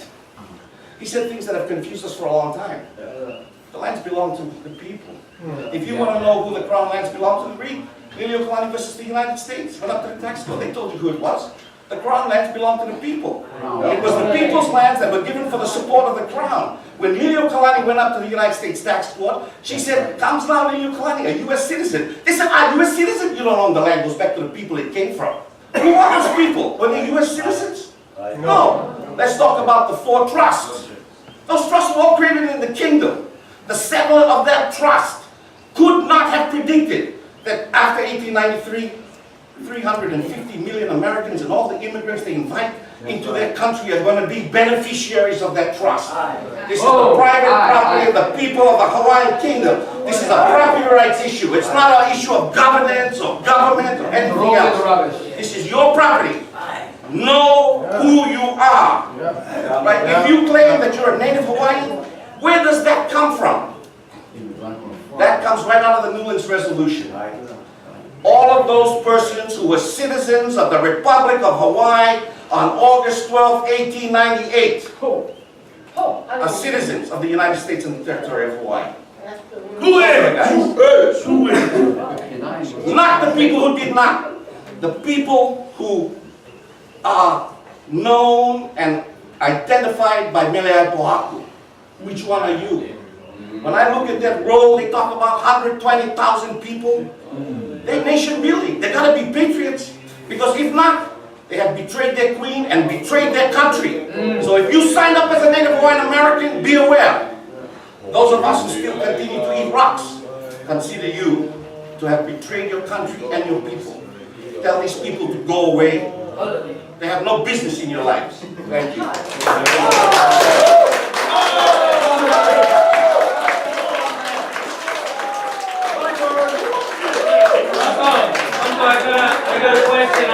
He said things that have confused us for a long time. The lands belong to the people. If you want to know who the crown lands belong to, read Lilioukalani versus the United States. Went up to the tax code. They told you who it was. The crown lands belong to the people. It was the people's lands that were given for the support of the crown. When Lilioukalani went up to the United States tax court, she said, comes now Lilioukalani, a U.S. citizen. They said, U.S. citizen? You don't own the land, goes back to the people it came from. Who are those people? Were they U.S. citizens? No. Let's talk about the 4 trusts. Those trusts were all created in the kingdom. The settler of that trust could not have predicted that after 1893, 350 million Americans and all the immigrants they invite into their country are going to be beneficiaries of that trust. This is the private property of the people of the Hawaiian Kingdom. This is a property rights issue. It's not an issue of governance or government or anything else. This is your property. Know who you are. Right? If you claim that you're a Native Hawaiian, where does that come from? That comes right out of the Newlands Resolution. All of those persons who were citizens of the Republic of Hawaii on August 12, 1898 are citizens of the United States and the territory of Hawaii. Who is? Not the people who did not. The people who are known and identified by Meleai Pohaku. Which one are you? When I look at that roll, they talk about 120,000 people. They're nation building. They gotta be patriots. Because if not, they have betrayed their queen and betrayed their country. So if you sign up as a Native Hawaiian American, be aware. Those of us who still continue to eat rocks, consider you to have betrayed your country and your people. Tell these people to go away. They have no business in your lives. Thank you. I got a question,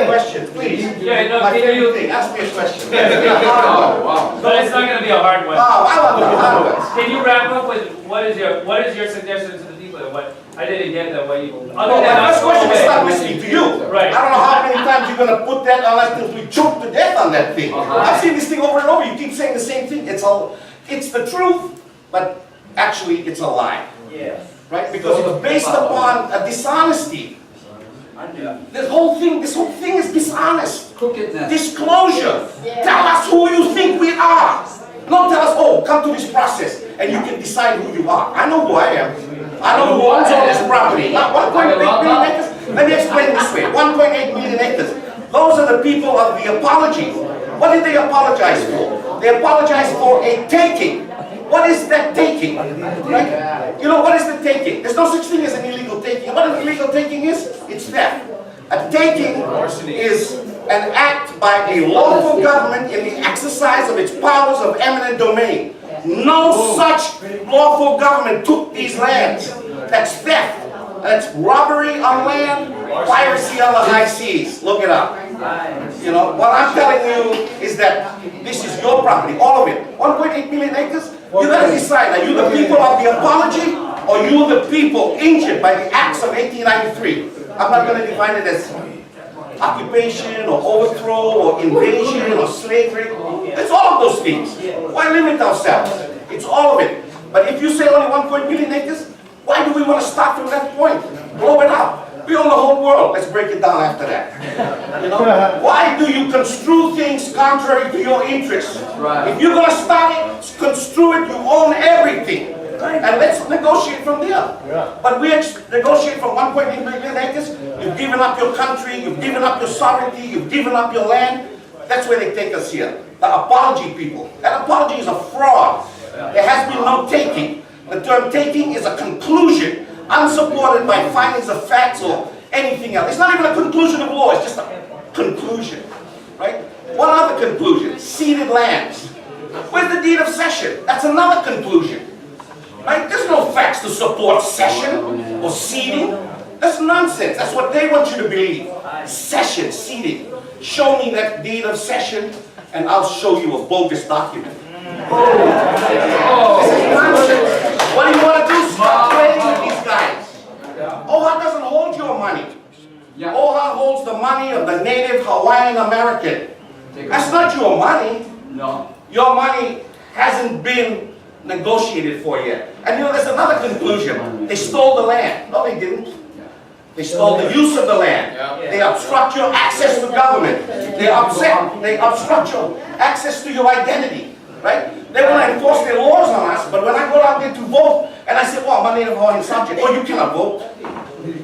Question, please. Yeah, no, My can favorite you? thing. Ask me a question. But it's not going to be a hard one. I love the hard ones. Can you wrap up with what is your suggestion to the people? What I didn't get that. What you? Well, my first question is not listening to you. Right. I don't know how many times you're going to put that unless we choke to death on that thing. I've seen this thing over and over. You keep saying the same thing. It's the truth, but actually it's a lie. Yes. Right? Because it's based upon a dishonesty. This whole thing is dishonest. Disclosure. Tell us who you think we are. come to this process and you can decide who you are. I know who I am. I know who owns all this property. Not 1.8 million acres. Let me explain it this way. 1.8 million acres. Those are the people of the apology. What did they apologize for? They apologized for a taking. What is that taking? Right? You know, what is the taking? There's no such thing as an illegal taking. What an illegal taking is? It's theft. A taking is an act by a lawful government in the exercise of its powers of eminent domain. No such lawful government took these lands. That's theft. That's robbery on land, piracy on the high seas. Look it up. You know, what I'm telling you is that this is your property, all of it. 1.8 million acres. You gotta decide, are you the people of the apology, or you the people injured by the acts of 1893? I'm not gonna define it as occupation, or overthrow, or invasion, or slavery. It's all of those things. Why limit ourselves? It's all of it. But if you say only 1.1 million acres, why do we want to start from that point? Blow it up. We own the whole world. Let's break it down after that. You know? Why do you construe things contrary to your interests? If you're going to start it, construe it, you own everything. And let's negotiate from there. But we negotiate from 1.8 million acres. You've given up your country, you've given up your sovereignty, you've given up your land. That's where they take us here. The apology people. That apology is a fraud. There has been no taking. The term taking is a conclusion unsupported by findings of facts or anything else. It's not even a conclusion of law, it's just a conclusion. Right? What other conclusion? Ceded lands. Where's the deed of cession? That's another conclusion. Right? There's no facts to support cession or ceding. That's nonsense. That's what they want you to believe. Cession, ceding. Show me that deed of cession and I'll show you a bogus document. This is nonsense. What do you want to do? Stop playing with these guys. OHA doesn't hold your money. OHA holds the money of the Native Hawaiian American. That's not your money. No. Your money hasn't been negotiated for yet. And you know, there's another conclusion. They stole the land. No, they didn't. They stole the use of the land. They obstruct your access to government. They obstruct your access to your identity. Right? They want to enforce their laws on us, but when I go out there to vote, and I say, oh, I'm a Native Hawaiian subject, oh, you cannot vote.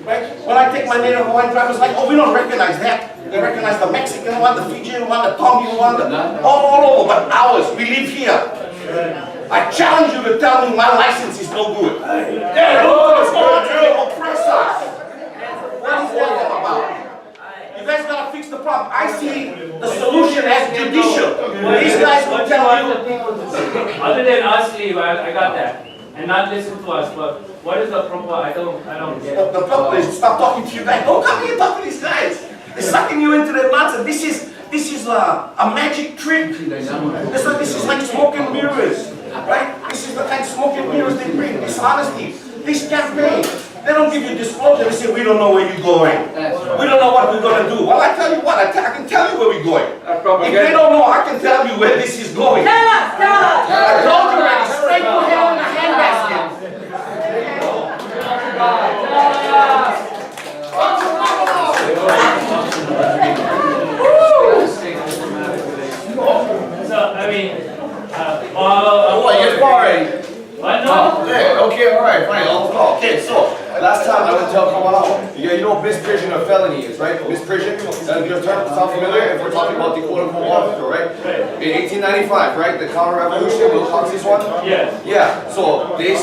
Right? When I take my Native Hawaiian driver's license, oh, we don't recognize that. They recognize the Mexican one, the Fijian one, the Tongan one, all over, but ours, we live here. I challenge you to tell me my license is no good. Yeah, they oppress us. What is that all about? You guys gotta fix the problem. I see the solution as judicial. These guys will tell you. Other than us leave, I got that. And not listen to us, but what is the proper? I don't get it. The problem is stop talking to you guys. Don't come here and talk to these guys. They're sucking you into their nonsense. This is a magic trick. This is like smoke and mirrors, right? This is the kind of smoke and mirrors they bring. Dishonesty. This campaign. They don't give you disclosure. They say, we don't know where you're going. We don't know what we're going to do. Well, I tell you what, I can tell you where we're going. If they don't know, I can tell you where this is going. Tell us, tell us. I told you already, straight to hell in a handbasket. So, I mean, You're boring. I know. Okay, alright, fine. Okay, so last time I went to tell Kamalao, you know what misprision of felony is, right? Misprision, your term sound familiar if we're talking about the quote-unquote officer, right? In 1895, right? The counter-revolution, Wilcox's one? Yes. Yeah, so they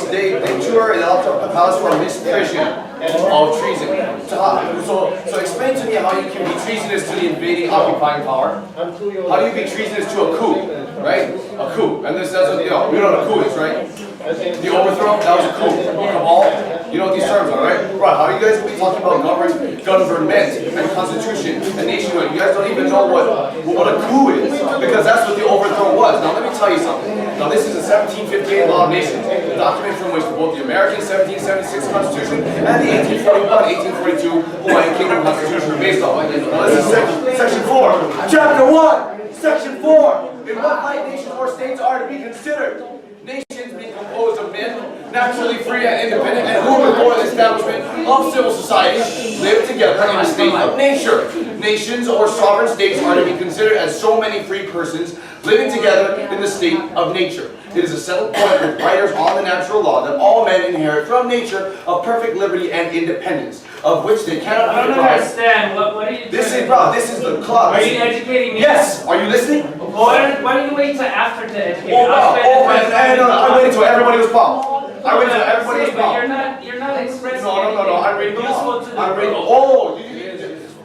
tour in the palace for misprision of treason. So explain to me how you can be treasonous to the invading, occupying power. How do you be treasonous to a coup, right? A coup, and that's what, you know, we know what a coup is, right? The overthrow, that was a coup. Cabal, you know what these terms are, right? Right, how do you guys be talking about government and constitution and nationhood? You guys don't even know what a coup is, because that's what the overthrow was. Now let me tell you something. Now this is a 1758 Law of Nations, a document from which both the American 1776 Constitution and the 1841-1842 Hawaiian Kingdom Constitution are based on. Now this is section 4. Chapter 1, section 4. In what light nations or states are to be considered? Nations being composed of men, naturally free and independent, and who before the establishment of civil society live together in a state of nature. Nations or sovereign states are to be considered as so many free persons living together in the state of nature. It is a settled point with writers on the natural law that all men inherit from nature of perfect liberty and independence, of which they cannot I be don't deprived. understand. What are you This trying is, bro, this is the club. Are you educating me? Yes, are you listening? Why don't you wait till after to educate? Oh, bro, I'll spend the rest of the no, time. I waited until everybody was pumped. I waited until everybody was But pumped. you're not expressing No, I'm reading the useful law. to the I'm reading, group. oh,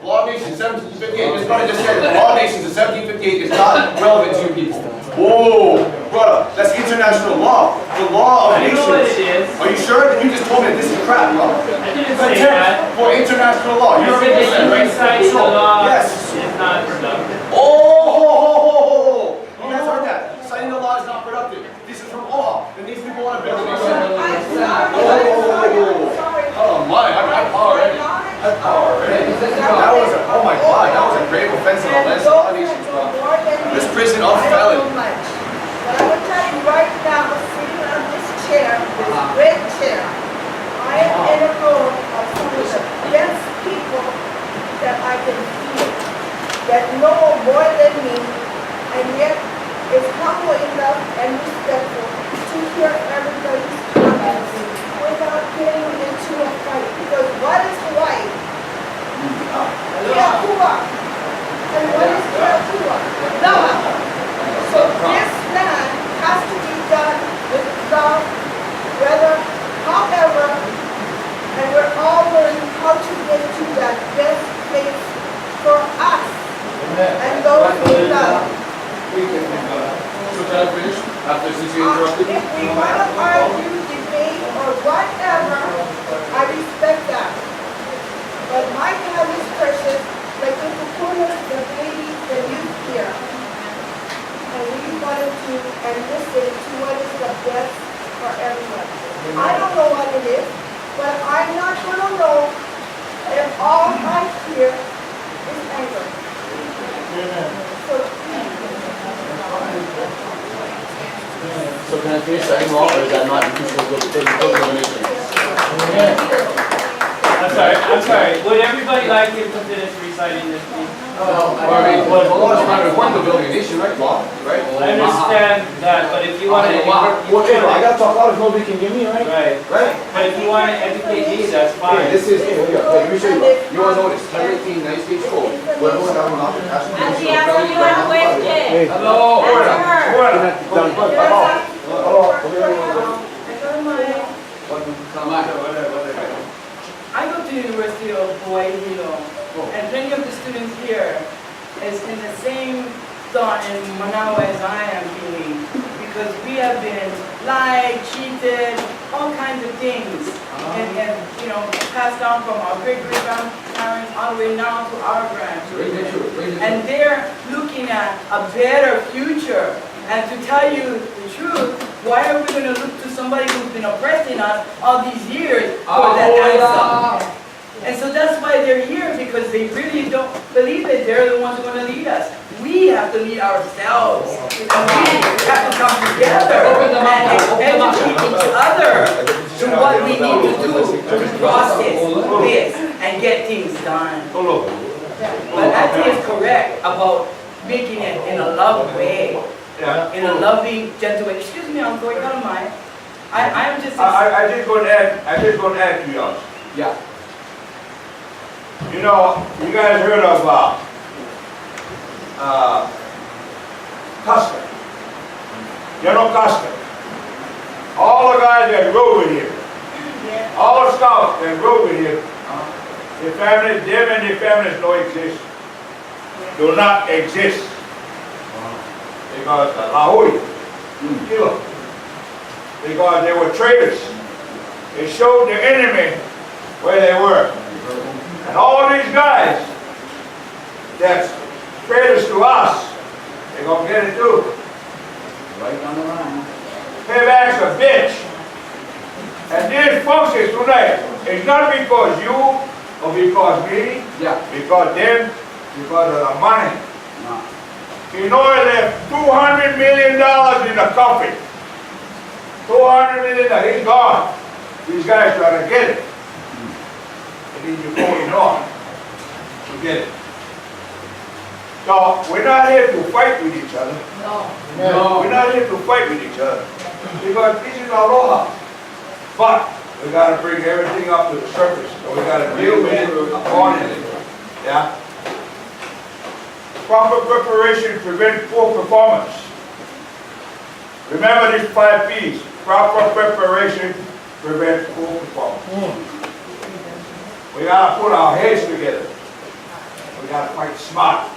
Law of Nations 1758, just what I just said, the Law of Nations of 1758 is not relevant to you people. Whoa, brother, that's international law. The Law of I know what Nations. it is. Are you sure? Then you just told me that this is crap, bro. I didn't say that. For international law. You You're said that you reciting the law Yes. is not productive. Oh, you guys heard that? Citing the law is not productive. This is from OHA, and these people want to build a nation. Oh my, I'm power already. I'm power already. That was a, oh my god, that was a grave offense in the last law of nations, bro. This prison of felon. But I will tell you right now, sitting on this chair, this red chair, I am in a room of some of the best people that I can feel, that know more than me, and yet is humble enough and respectful to hear everybody's comments without getting into a fight. Because what is white? Kiakua. And what is Kiakua? Love. So this land has to be done with love, whether, however, and we're all learning how to get to that best place for us and those we love. So can I finish? After since you interrupted me? If we want to argue, debate, or whatever, I respect that. But my time is precious, like the Kukunas, the babies, the youth here. And we wanted to and listen to what is the best for everyone. I don't know what it is, but I'm not going to know if all I hear is anger. So please. So can I finish citing law, or is that not inclusive of the nation? I'm sorry. Would everybody like him to finish reciting this, please? The law is not important to building a nation, right? Law, right? I understand that, but if you want to... Whatever, I gotta talk loud if nobody can hear me, right? Right. Right? But if you want to educate me, that's Hey, fine. this is, let me show you. You all know this, 1018, 90 States Code. Where everyone got an option, ask them. Auntie, ask you one question. Hello, order. I go to the University of Hawaii, Hilo, and many of the students here is in the same thought in Manawa as I am feeling, because we have been lied, cheated, all kinds of things, and you know, passed down from our great-great-grandparents all the way now to our grandchildren. And they're looking at a better future. And to tell you the truth, why are we going to look to somebody who's been oppressing us all these years for that answer? And so that's why they're here, because they really don't believe that they're the ones who are going to lead us. We have to lead ourselves. And we have to come together and educate each other to what we need to do to process this and get things done. But Auntie is correct about making it in a love way. In a loving, gentle way. Excuse me, Uncle, you don't mind. I'm just... I just want to ask you guys. Yeah. You know, you guys heard of Custer. You know Custer. All the guys that rode with him, all the scouts that rode with him, their families, them and their families don't exist. Do not exist. Because Lahui, Hilo, because they were traitors. They showed the enemy where they were. And all these guys that's traitors to us, they're going to get it too. Right down the line. Payback's a bitch. And this function tonight is not because you or because me, because them, because of the money. No. You know, I left $200 million in the coffin. $200 million, he's gone. These guys trying to get it. And then you go in on. Forget it. So we're not here to fight with each other. No. We're not here to fight with each other. Because this is aloha. But we gotta bring everything up to the surface. So we gotta deal with it accordingly. Yeah? Proper preparation prevents poor performance. Remember these 5 P's. Proper preparation prevents poor performance. We gotta put our heads together. We gotta fight smart.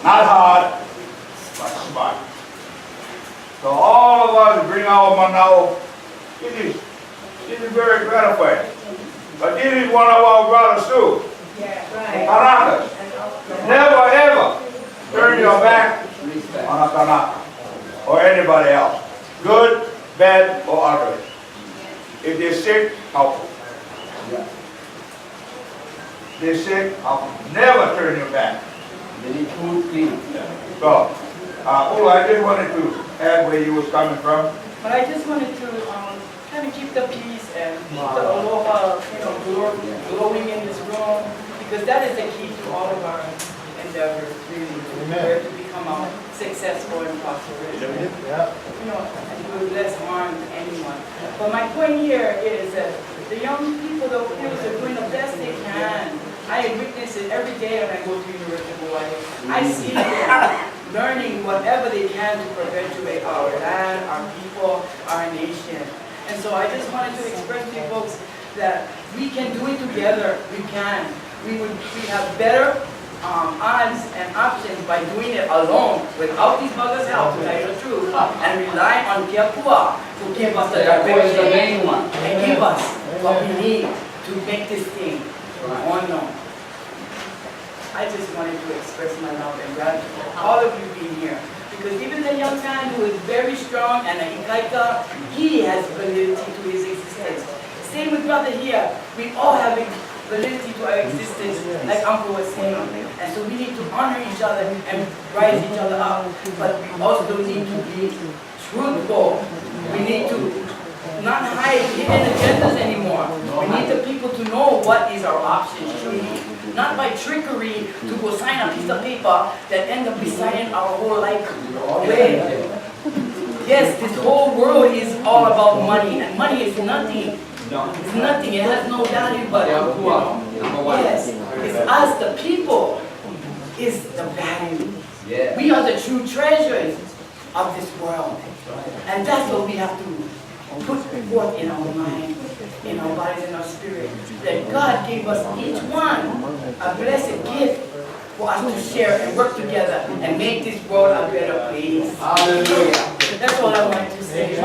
Not hard, but smart. So all of us bring our manao. This is very gratifying. But this is one of our brothers too. Kanakas. Never ever turn your back on a Kanaka or anybody else. Good, bad, or ugly. If they're sick, help them. If they're sick, help them. Never turn your back. They need food, clean. So, I just wanted to add where you was coming from. But I just wanted to kind of keep the peace and keep the aloha, glowing in this room, because that is the key to all of our endeavors, really, to become successful and prosperous. And do less harm to anyone. But my point here is that the young people, the kids, are doing the best they can. I witness it every day when I go to University of Hawaii. I see them learning whatever they can to perpetuate our land, our people, our nation. And so I just wanted to express to you folks that we can do it together. We can. We have better odds and options by doing it alone, without these buggers' help, to tell you the truth, and rely on Keapua to give us the direction the main one. and give us what we need to make this thing on. I just wanted to express my love and gratitude for all of you being here. Because even the young man who is very strong and a ikaika, he has validity to his existence. Same with brother here. We all have validity to our existence, like Uncle was saying. And so we need to honor each other and rise each other up. But we also need to be truthful. We need to not hide hidden agendas anymore. We need the people to know what is our options truly. Not by trickery to go sign a piece of paper that end up deciding our whole life away. Yes, this whole world is all about money, and money is nothing. It's nothing, it has no value, but yes, it's us, the people, is the value. We are the true treasures of this world. And that's what we have to put forth in our mind, in our bodies, in our spirit. That God gave us each one a blessed gift for us to share and work together and make this world a better place. Hallelujah. That's all I wanted to say.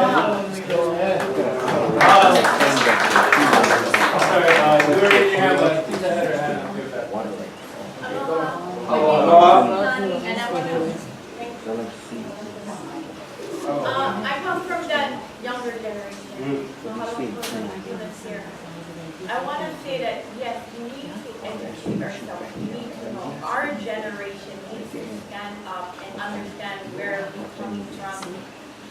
I come from that younger generation. So how do we put the students here? I want to say that yes, we need to educate ourselves. We need to know. Our generation needs to stand up and understand where we're coming from.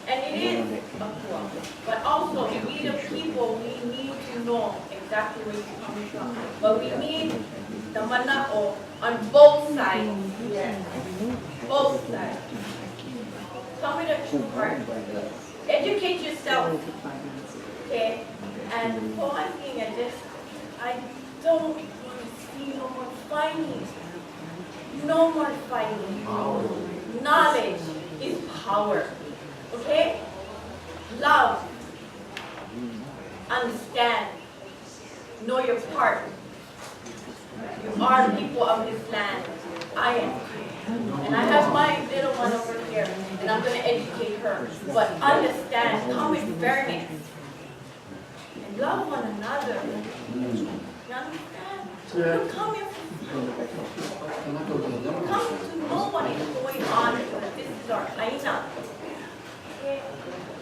And it is a club. But also, we the people, we need to know exactly where we're coming from. But we need the mana'o on both sides. Yes. Both sides. Tell me the true part. Educate yourself. Okay? And for one thing, I don't want to see no more fighting. No more fighting. Knowledge is power. Okay? Love. Understand. Know your part. You are people of this land. I am. And I have my little one over here, and I'm going to educate her. But understand, come in fairness. And love one another. You understand? You come here come to know what is going on, because this is our aina. Okay?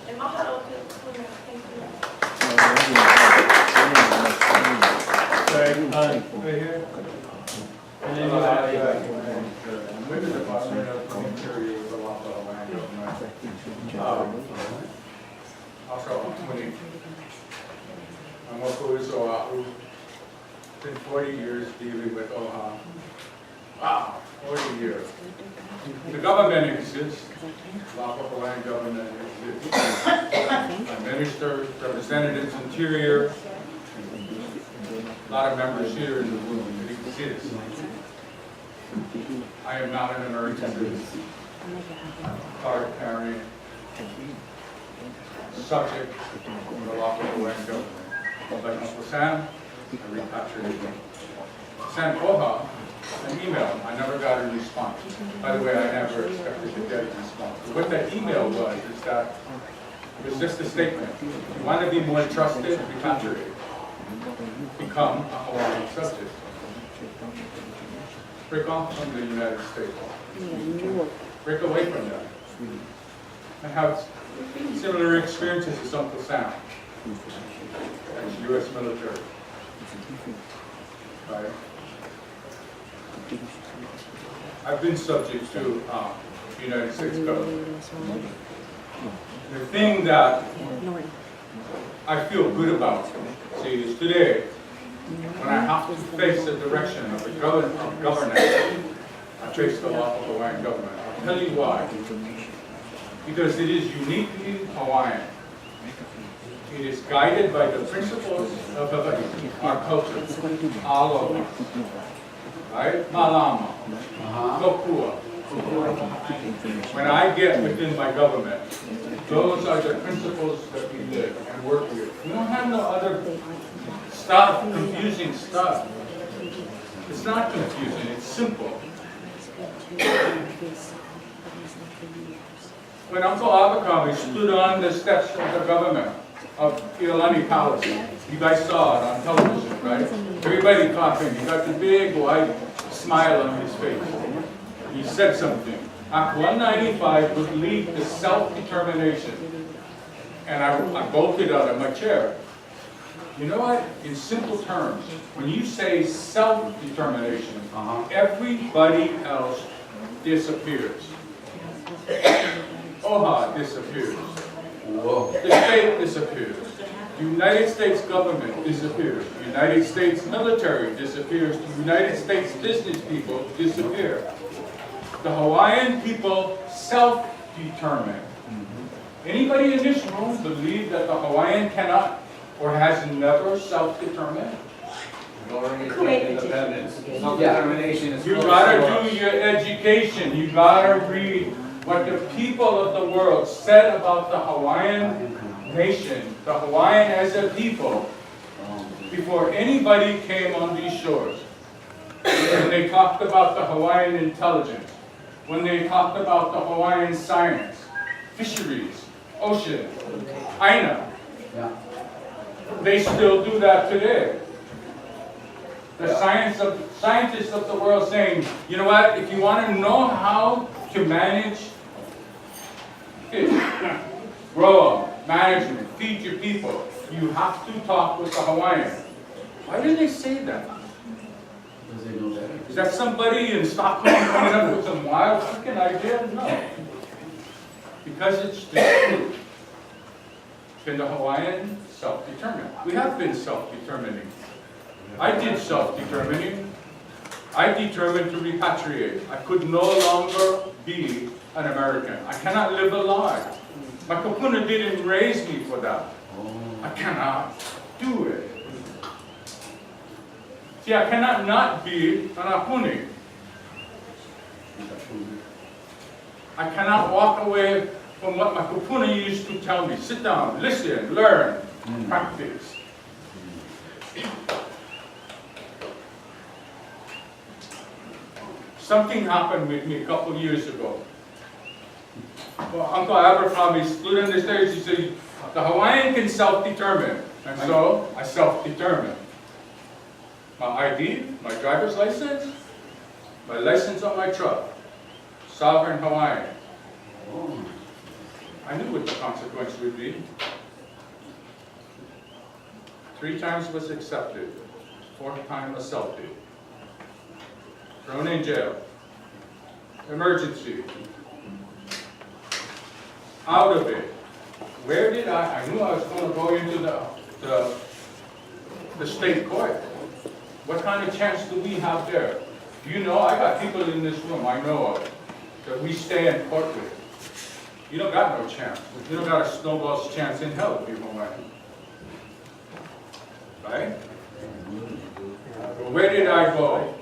And mahalo to you. Thank you. Sorry, right here. And then Maybe the Department of Interior was a lot of land also, I'm also been 40 years dealing with OHA. Wow, 40 here. The government exists, Lahui Hawaiian government exists. Ministers, representatives, interior, a lot of members here in the room, it exists. I am not an American citizen. Card carrying, subject to the Lahui Hawaiian government. Like Uncle Sam, I repatriated him. Sent OHA an email. I never got a response. By the way, I never expected to get a response. But what that email was is that it was just a statement. If you want to be more trusted, repatriate. Become a Hawaiian subject. Break off from the United States. Break away from that. I have similar experiences as Uncle Sam. As U.S. military. Right? I've been subject to the United States government. The thing that I feel good about, see, is today, when I have to face the direction of the governance, I face the Lahui Hawaiian government. I'll tell you why. Because it is uniquely Hawaiian. It is guided by the principles of our culture. Aloha. Right? Malama. Kokua. When I get within my government, those are the principles that we live and work with. We don't have no other stuff, confusing stuff. It's not confusing, it's simple. When Uncle Abakami stood on the steps of the government of Iolani Palace, you guys saw it on television, right? Everybody clapping. He got the big white smile on his face. He said something. Act 195 would lead to self-determination. And I bolted out of my chair. You know what? In simple terms, when you say self-determination, everybody else disappears. OHA disappears. The state disappears. The United States government disappears. The United States military disappears. The United States business people disappear. The Hawaiian people self-determine. Anybody in this room believe that the Hawaiian cannot or has never self-determined? Independence. Self-determination is You gotta do your education. You gotta read what the people of the world said about the Hawaiian nation, the Hawaiian as a people, before anybody came on these shores. When they talked about the Hawaiian intelligence, when they talked about the Hawaiian science, fisheries, ocean, Aina. They still do that today. The scientists of the world saying, you know what, if you want to know how to manage fish, grow them, management, feed your people, you have to talk with the Hawaiian. Why do they say that? Because they know better. Is that somebody in Stockholm coming up with some wild freaking ideas? No. Because it's the truth. Can the Hawaiian self-determine? We have been self-determining. I did self-determining. I determined to repatriate. I could no longer be an American. I cannot live a lie. My kapuna didn't raise me for that. I cannot do it. See, I cannot not be an apuni. I cannot walk away from what my kapuna used to tell me. Sit down, listen, learn, practice. Something happened with me a couple years ago. Well, Uncle Abercrombie stood on the stage, he said, the Hawaiian can self-determine. And so, I self-determined. My ID, my driver's license, my license on my truck, sovereign Hawaiian. I knew what the consequence would be. 3 times was accepted, 4th time assaulted. Thrown in jail. Emergency. Out of it. Where did I knew I was going to go into the state court. What kind of chance do we have there? You know, I got people in this room I know of that we stay in court with. You don't got no chance. You don't got a snowball's chance in hell if you're Hawaiian. Right? Well, where did I go?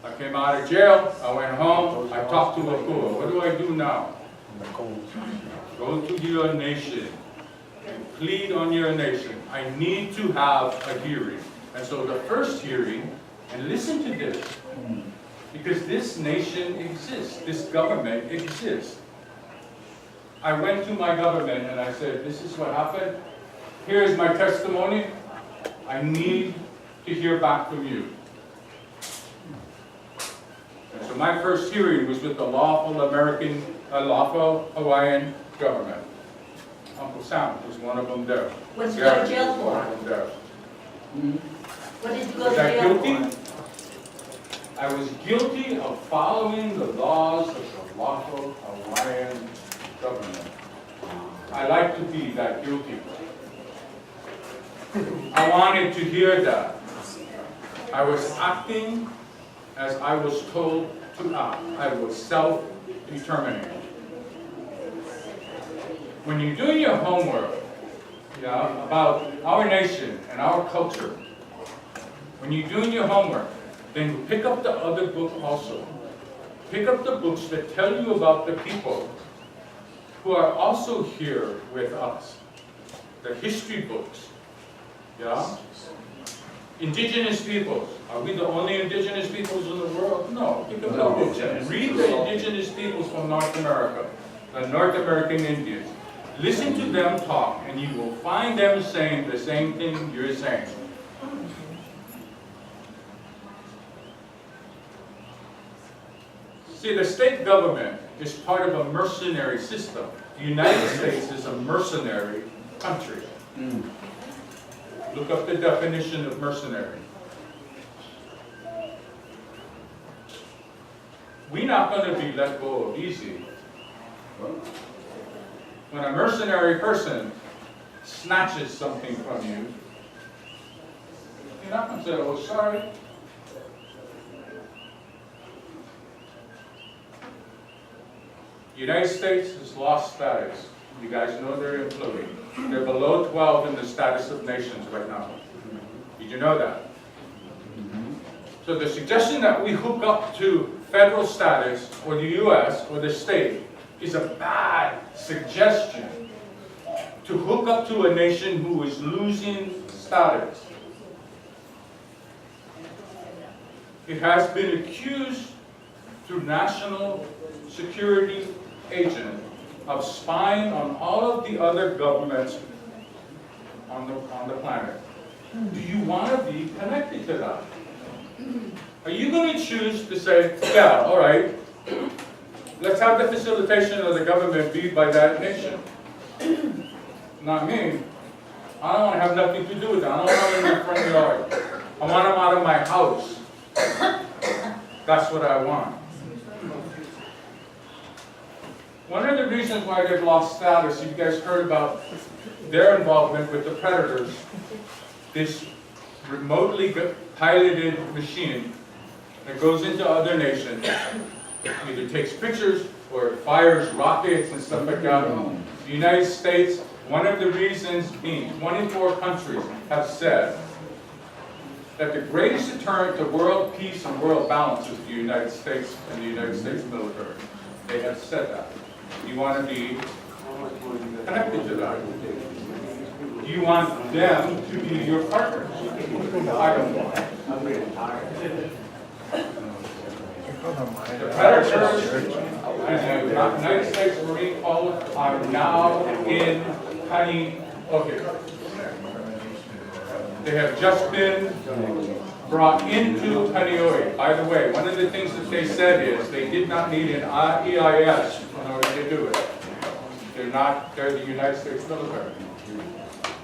I came out of jail, I went home, I talked to Lahui. What do I do now? Go to your nation and plead on your nation. I need to have a hearing. And so the first hearing, and listen to this, because this nation exists, this government exists. I went to my government and I said, this is what happened. Here is my testimony. I need to hear back from you. And so my first hearing was with the lawful Hawaiian government. Uncle Sam was one of them there. What did you go to jail for? One of them there. What did you go Was to I jail guilty? for? I was guilty of following the laws of the lawful Hawaiian government. I like to be that guilty. I wanted to hear that. I was acting as I was told to act. I was self-determining. When you're doing your homework, about our nation and our culture, when you're doing your homework, then pick up the other book also. Pick up the books that tell you about the people who are also here with us. The history books. Indigenous peoples. Are we the only indigenous peoples in the world? No. Pick up the books and read the indigenous peoples from North America, the North American Indians. Listen to them talk, and you will find them saying the same thing you're saying. See, the state government is part of a mercenary system. The United States is a mercenary country. Look up the definition of mercenary. We're not going to be let go of easy. When a mercenary person snatches something from you, you're not going to say, oh, sorry. The United States has lost status. You guys know they're imploding. They're below 12 in the status of nations right now. Did you know that? So the suggestion that we hook up to federal status, or the U.S., or the state, is a bad suggestion to hook up to a nation who is losing status. It has been accused through national security agent of spying on all of the other governments on the planet. Do you want to be connected to that? Are you going to choose to say, yeah, all right, let's have the facilitation of the government be by that nation? Not me. I don't want to have nothing to do with that. I don't want them in my front yard. I want them out of my house. That's what I want. One of the reasons why they've lost status, you guys heard about their involvement with the predators, this remotely piloted machine that goes into other nations, either takes pictures or fires rockets and stuff like that. The United States, one of the reasons being 24 countries have said that the greatest deterrent to world peace and world balance is the United States and the United States military. They have said that. You want to be connected to that. You want them to be your partners. I don't want. The predators and the United States Marine Corps are now in Kaneohe. They have just been brought into Kaneohe. By the way, one of the things that they said is they did not need an EIS in order to do it. They're the United States military.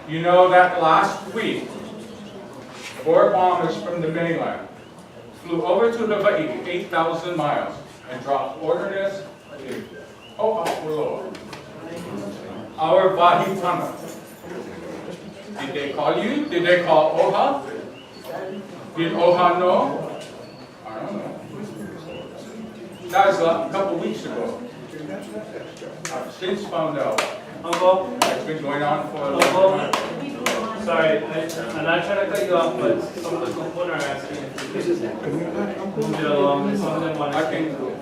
You know that last week, 4 bombers from the mainland flew over to Hawaii, 8,000 miles, and dropped ordnance in OHA, our Wahitana. Did they call you? Did they call OHA? Did OHA know? I don't know. That was a couple weeks ago. I've since found out. Uncle? It's been going on for a long time. Sorry, I'm not trying to cut you off, but some of the component are asking if you could move it along. Some of them want to.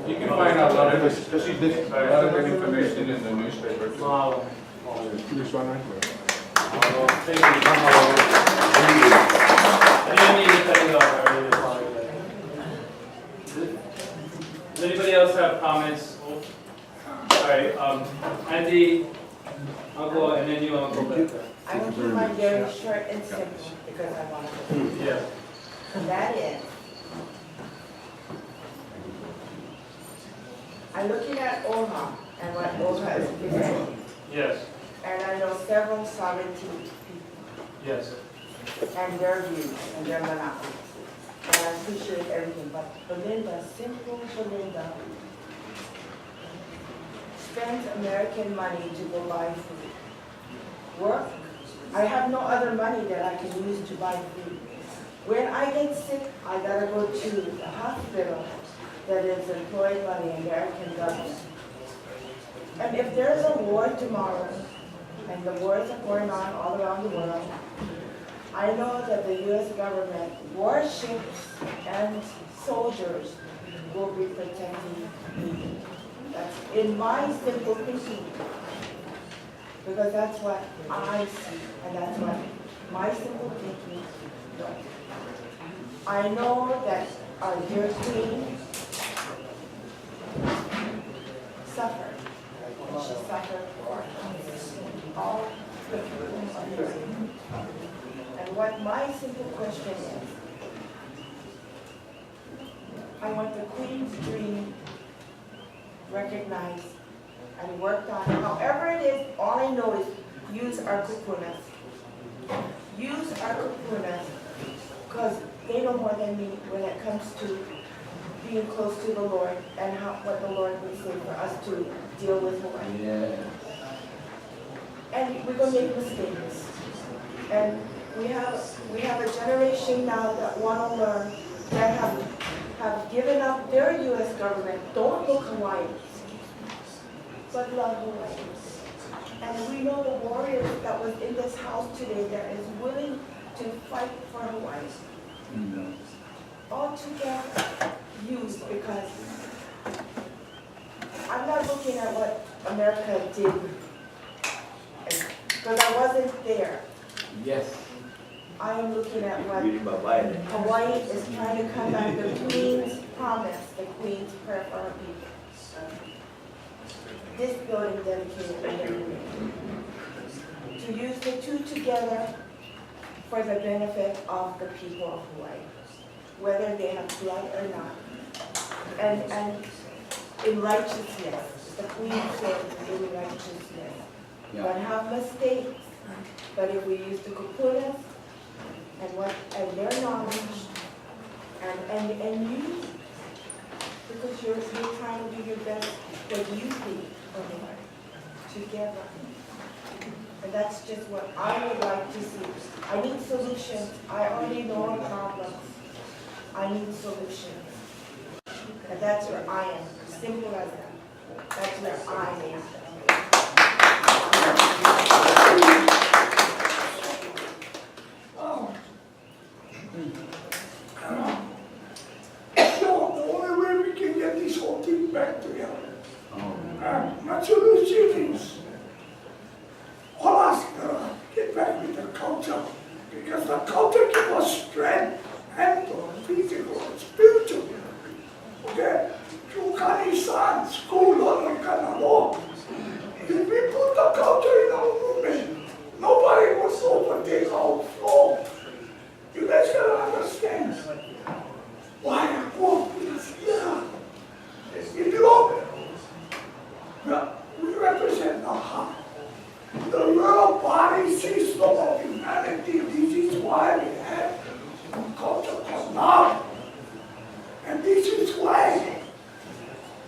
You can find out a lot of this, a lot of the information in the newspaper. Wow. This one right here. Thank you. I didn't mean to cut you off, I really apologize. Does anybody else have comments? Sorry, Andy, Uncle, and then you, Uncle. I will keep mine very short and simple because I want to. Yeah. And that is, I'm looking at OHA and what OHA is presenting. Yes. And I know several sovereignty people Yes. and their views and their monopolies. And I appreciate everything, but Belinda, simple Belinda, spends American money to go buy food. Work, I have no other money that I can use to buy food. When I get sick, I gotta go to the hospital that is employed by the American government. And if there's a war tomorrow, and the wars are going on all around the world, I know that the U.S. government, warships and soldiers will be protecting me. That's in my simple thinking. Because that's what I see, and that's what my simple thinking does. I know that our dear Queen suffered. She suffered for all the people of her. And what my simple question is, I want the Queen's dream recognized and worked on. However it is, all I know is use our kupunas. Use our kupunas, because they know more than me when it comes to being close to the Lord and what the Lord would say for us to deal with Hawaii. Yeah. And we're going to make mistakes. And we have a generation now that want to learn, that have given up their U.S. government. Don't look Hawaiians, but love Hawaii. And we know the warriors that was in this house today that is willing to fight for Hawaii. All together, used, because I'm not looking at what America did, because I wasn't there. Yes. I am looking at what Hawaii is trying to come back, the Queen's promise, the Queen's prayer for her people. This building dedicated to them. To use the two together for the benefit of the people of Hawaii, whether they have blood or not. And in righteousness, the Queen said in righteousness. Yeah. Don't have mistakes, but if we use the kupunas and their knowledge and you, because you're trying to do your best what you think of it together. And that's just what I would like to see. I need solutions. I already know our problems. I need solutions. And that's where I am. Simple as that. That's where I am. So the only way we can get this whole thing back together. My solution is all us get back with the culture, because the culture gives us strength and physical and spiritual. Okay? Chukani-san, school on Kanamo. If we put the culture in our movement, nobody will overtake our flow. You guys gotta understand why I walk this here. If you don't, we represent the heart. The real body system of humanity. This is why we have culture called love. And this is why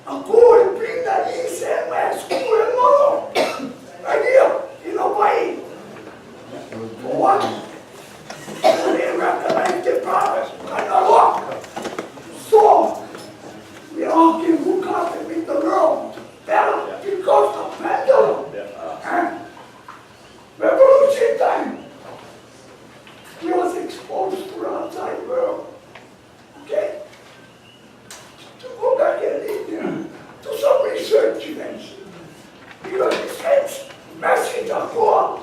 I go and bring that East and West school and Mono right here in Hawaii. For what? They recognize the promise and the law. So we all can look out congratulations. Because it sends message across,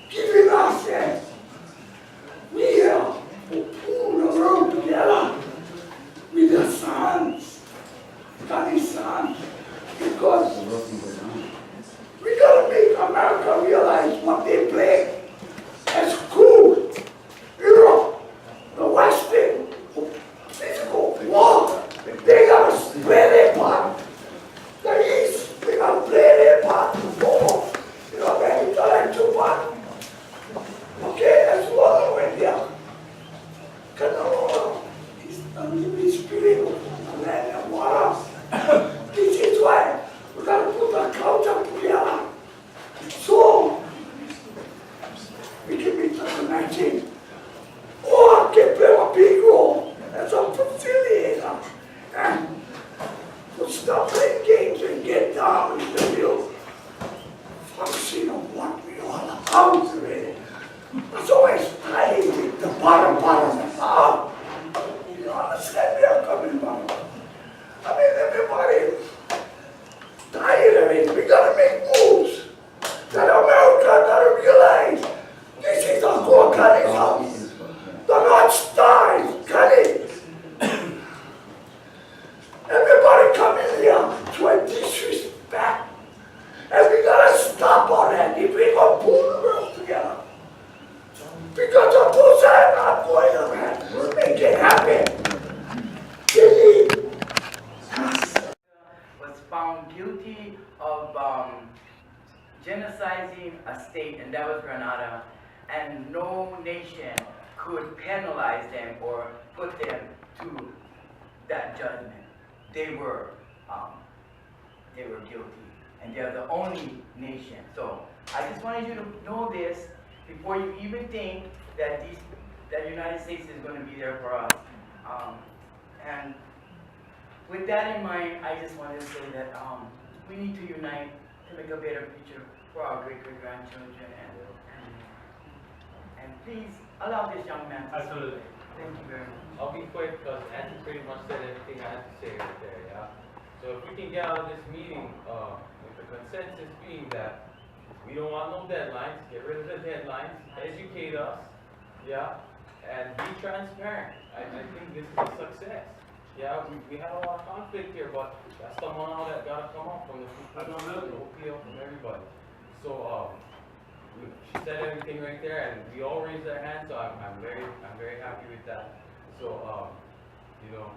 giving us that we will pull the road together with the sons, Danny's sons, because we gotta make America realize what they play as cool. You know, the Western physical war, they gotta play their part. The East, they gotta play their part. Oh, you know, they got to one. Okay, that's what we're there. Because it's the living spirit of land and water. This is why we gotta put the culture together. So we can be matching. Or can play a big role as a facilitator. And to stop playing games and get down in the real function of what we all about today. That's always tied with the bottom of the top. You understand where I'm coming from? I mean, everybody tired of it. We gotta make moves. That America gotta realize this is a core house. The North Star is cutting. Everybody come in here to disrespect. And we gotta stop all that if we gonna pull the world together. Because the bulls are not going to make it happen. Was found guilty of genociding a state, and that was Grenada, and no nation could penalize them or put them to that judgment. They were guilty, and they're the only nation. So I just wanted you to know this before you even think that the United States is going to be there for us. And with that in mind, I just wanted to say that we need to unite to make a better future for our great-great-grandchildren. And please allow this young man to speak. Absolutely. Thank you very much. I'll be quick because Anthony pretty much said everything I had to say right there, yeah? So if we can get out of this meeting with the consensus being that we don't want no deadlines, get rid of the deadlines, educate us, yeah? And be transparent. I think this is a success. Yeah, we had a lot of conflict here, but that's the money that got to come up from the people, from the OPL, from everybody. So she said everything right there, and we all raised our hands, so I'm very happy with that. So you know,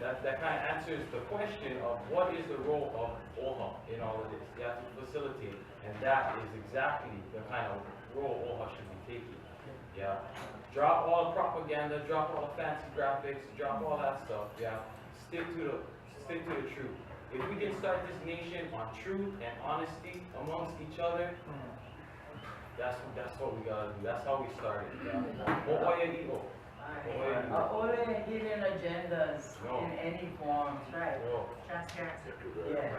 that kind of answers the question of what is the role of OHA in all of this. You have to facilitate, and that is exactly the kind of role OHA should be taking. Yeah, drop all the propaganda, drop all the fancy graphics, drop all that stuff. Yeah, stick to the truth. If we can start this nation on truth and honesty amongst each other, that's what we gotta do. That's how we started. Yeah. OHA Hilo. Only hidden agendas in any form, right? No. Transparency. Yes.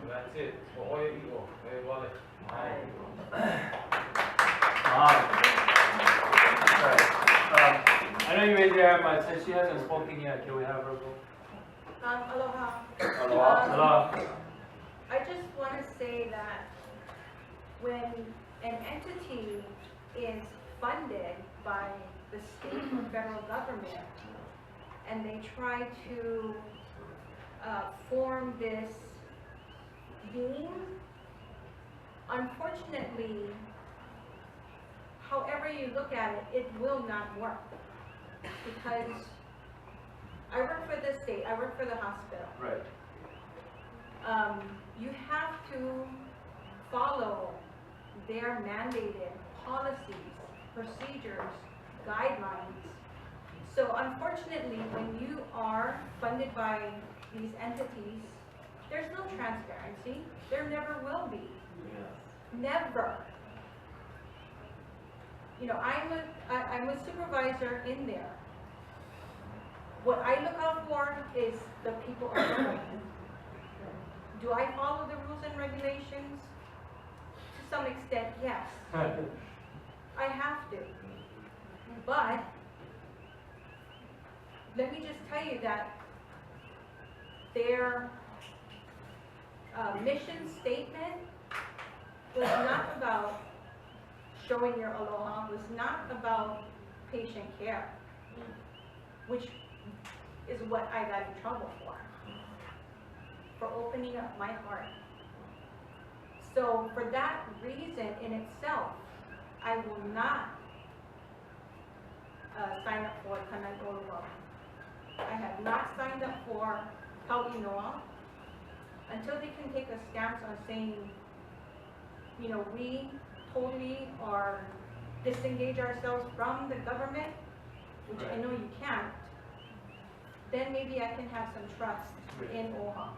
That's it. OHA Hilo. Hey, wallet. I know you raised your hand, but since she hasn't spoken yet, can we have her go? Aloha. Aloha. I just want to say that when an entity is funded by the state or federal government and they try to form this being, unfortunately, however you look at it, it will not work. Because I work for the state, I work for the hospital. Right. You have to follow their mandated policies, procedures, guidelines. So unfortunately, when you are funded by these entities, there's no transparency. There never will be. Never. You know, I'm a supervisor in there. What I look out for is the people around me. Do I follow the rules and regulations? To some extent, yes. I have to. But let me just tell you that their mission statement was not about showing your aloha, was not about patient care, which is what I got in trouble for opening up my heart. So for that reason in itself, I will not sign up for Kanai. I have not signed up for Pauinoa until they can take a stance on saying, you know, we totally or disengage ourselves from the government, which I know you can't, then maybe I can have some trust in OHA.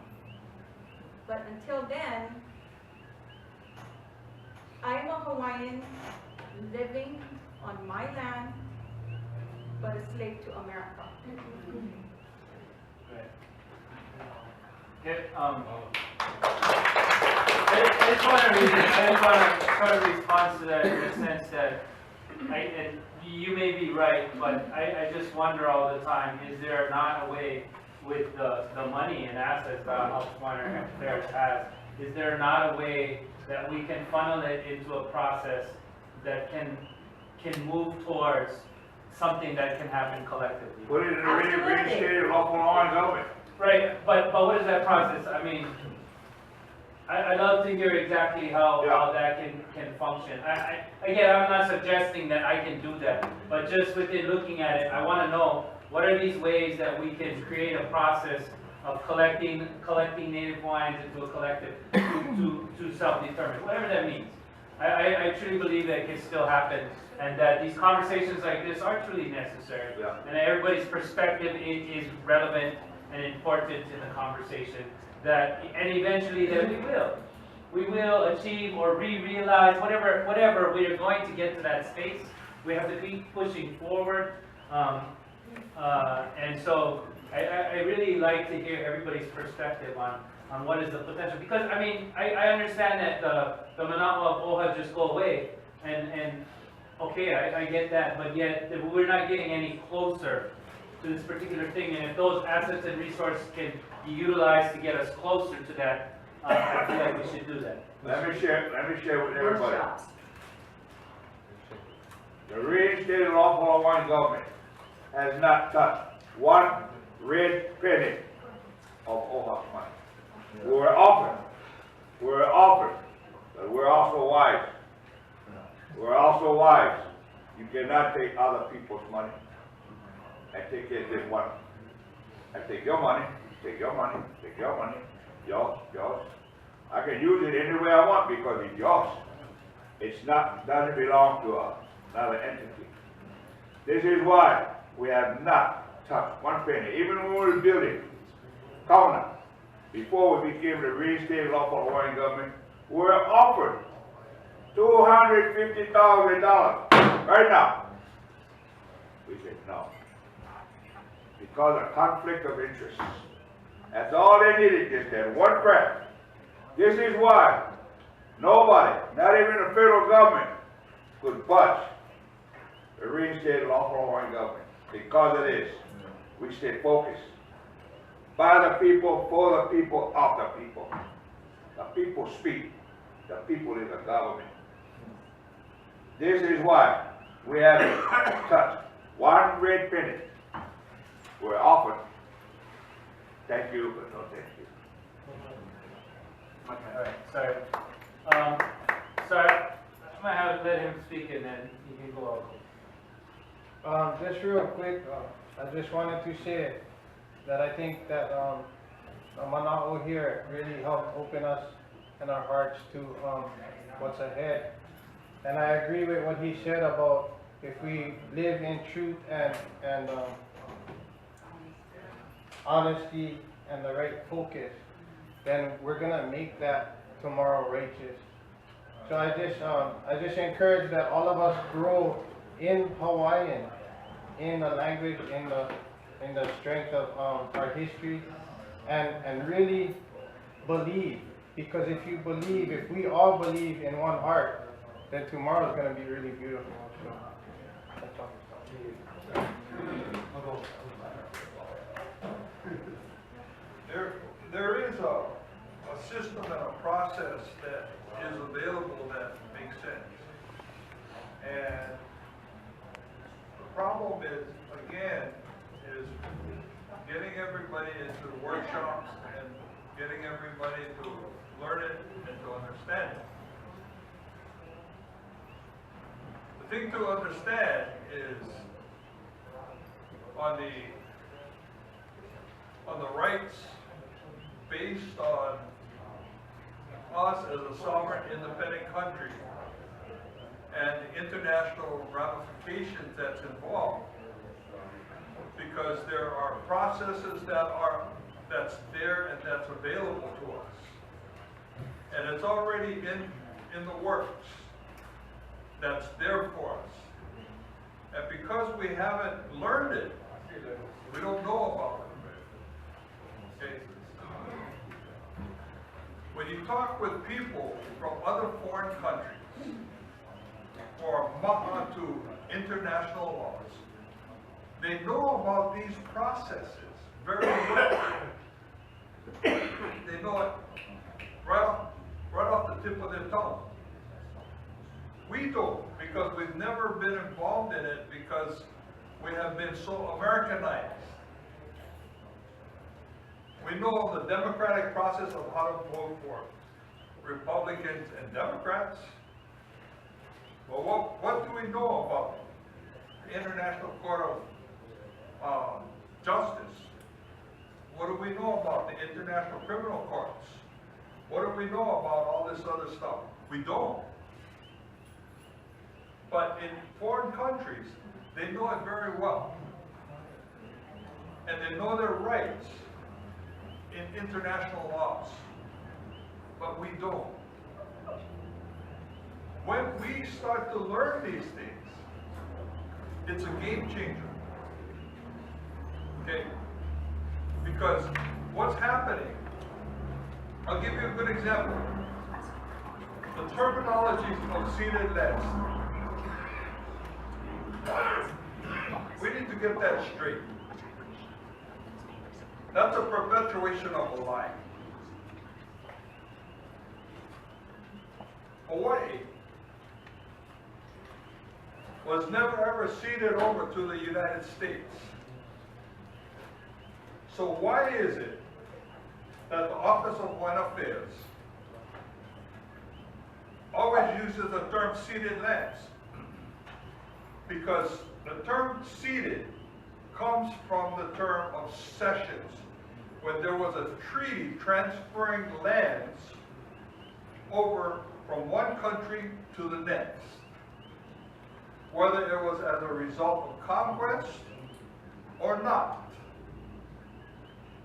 But until then, I'm a Hawaiian living on my land, but a slave to America. Right. I just want to try to respond to that in the sense that, and you may be right, but I just wonder all the time, is there not a way with the money and assets that Office of Hawaiian Affairs has, is there not a way that we can funnel it into a process that can move towards something that can happen collectively? Put it in a reinstated local law and government. Right, but what is that process? I mean, I'd love to hear exactly how that can function. Again, I'm not suggesting that I can do that, but just within looking at it, I want to know what are these ways that we can create a process of collecting Native Hawaiians into a collective to self-determine, whatever that means. I truly believe that it can still happen, and that these conversations like this are truly necessary, and that everybody's perspective is relevant and important in the conversation. And eventually that we will achieve or realize whatever we're going to get to that space. We have to keep pushing forward, and so I really like to hear everybody's perspective on what is the potential, because I mean I understand that the mana'o of OHA just go away, and okay, I get that, but yet we're not getting any closer to this particular thing, and if those assets and resources can be utilized to get us closer to that, I feel like we should do that. Let me share with everybody. The reinstated lawful Hawaiian government has not touched one red penny of OHA money. We're offered, but we're also wise. We're also wise. You cannot take other people's money and take it as one. I take your money, take your money, take your money, yours. I can use it any way I want because it's yours. It's not, doesn't belong to another entity. This is why we have not touched one penny. Even when we were building Kauna, before we became the reinstated lawful Hawaiian government, we were offered $250,000 right now. We said no. Because of conflict of interest. That's all they needed, just that one crack. This is why nobody, not even the federal government, could budge the reinstated lawful Hawaiian government. Because of this, we stay focused. By the people, for the people, of the people. The people speak. The people is the government. This is why we haven't touched one red penny. We're offered. Thank you, but no thank you. Okay, all right, sorry. Sorry, I'm gonna have to let him speak and then you can go on. Just real quick, I just wanted to say that I think that the mana'o here really helped open us and our hearts to what's ahead. And I agree with what he said about if we live in truth and honesty and the right focus, then we're gonna make that tomorrow righteous. So I just encourage that all of us grow in Hawaiian, in the language, in the strength of our history, and really believe. Because if you believe, if we all believe in one heart, then tomorrow is going to be really beautiful. So, that's all. There is a a system and a process that is available that makes sense. And the problem is, again, is getting everybody into the workshops and getting everybody to learn it and to understand it. The thing to understand is on the rights based on us as a sovereign independent country and the international ramifications that's involved, because there are processes that's there and that's available to us, and it's already in the works. That's there for us, and because we haven't learned it, we don't know about it. Okay. When you talk with people from other foreign countries or to international laws, they know about these processes very well. They know it right off the tip of their tongue. We don't, because we've never been involved in it, because we have been so Americanized. We know the democratic process of how to vote for Republicans and Democrats. But what do we know about the International Court of Justice? What do we know about the International Criminal Courts? What do we know about all this other stuff? We don't. But in foreign countries, they know it very well. And they know their rights in international laws. But we don't. When we start to learn these things, it's a game changer. Okay? Because what's happening, I'll give you a good example. The terminologies of ceded lands. We need to get that straight. That's a perpetuation of a lie. Hawaii was never ever ceded over to the United States. So why is it that the Office of Hawaiian Affairs always uses the term ceded lands? Because the term ceded comes from the term of cessions, when there was a treaty transferring lands over from one country to the next, whether it was as a result of conquest or not.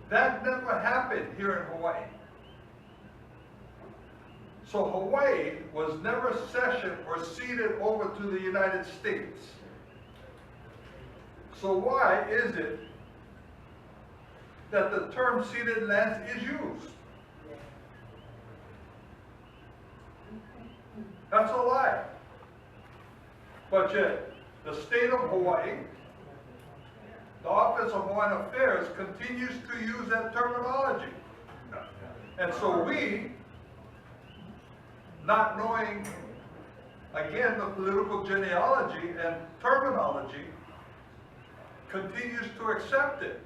That never happened here in Hawaii. So Hawaii was never cessioned or ceded over to the United States. So why is it that the term ceded lands is used? That's a lie. But yet, the state of Hawaii, the Office of Hawaiian Affairs, continues to use that terminology. And so we, not knowing, again, the political genealogy and terminology, continues to accept it.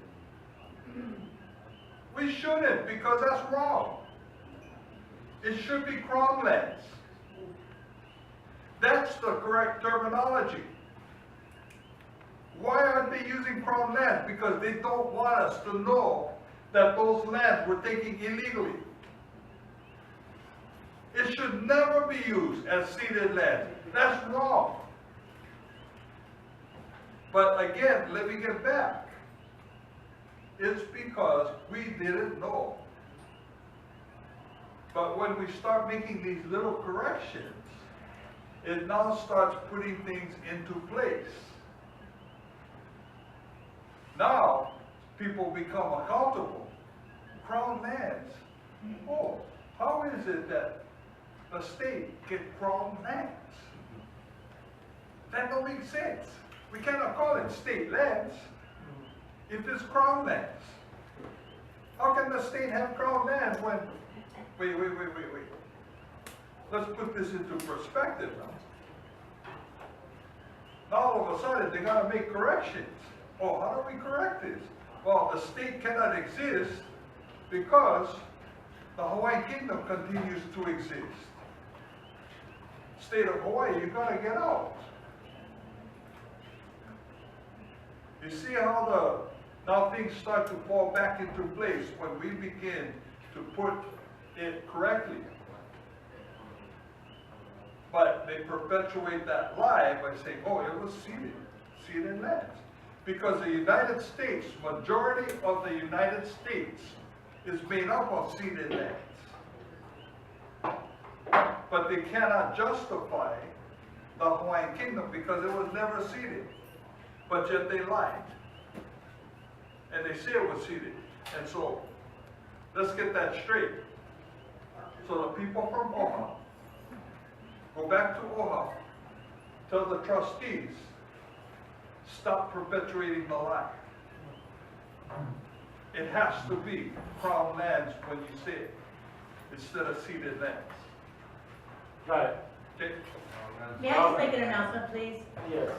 We shouldn't, because that's wrong. It should be crown lands. That's the correct terminology. Why aren't they using crown lands? Because they don't want us to know that those lands were taken illegally. It should never be used as ceded land. That's wrong. But again, let me get back. It's because we didn't know. But when we start making these little corrections, it now starts putting things into place. Now, people become accountable. Crown lands. Oh, how is it that the state gets crown lands? That don't make sense. We cannot call it state lands if it's crown lands. How can the state have crown lands when Wait. Let's put this into perspective now. Now all of a sudden, they're gonna make corrections. Oh, how do we correct this? Well, the state cannot exist because the Hawaiian Kingdom continues to exist. State of Hawaii, you gotta get out. You see how now things start to fall back into place when we begin to put it correctly. But they perpetuate that lie by saying, oh, it was ceded lands. Because the United States, majority of the United States is made up of ceded lands. But they cannot justify the Hawaiian Kingdom because it was never ceded. But yet they lied. And they say it was ceded. And so, let's get that straight. So the people from OHA, go back to OHA, tell the trustees, stop perpetuating the lie. It has to be crown lands when you say it, instead of ceded lands. Got it. Okay? May I just make an announcement, please? Yes.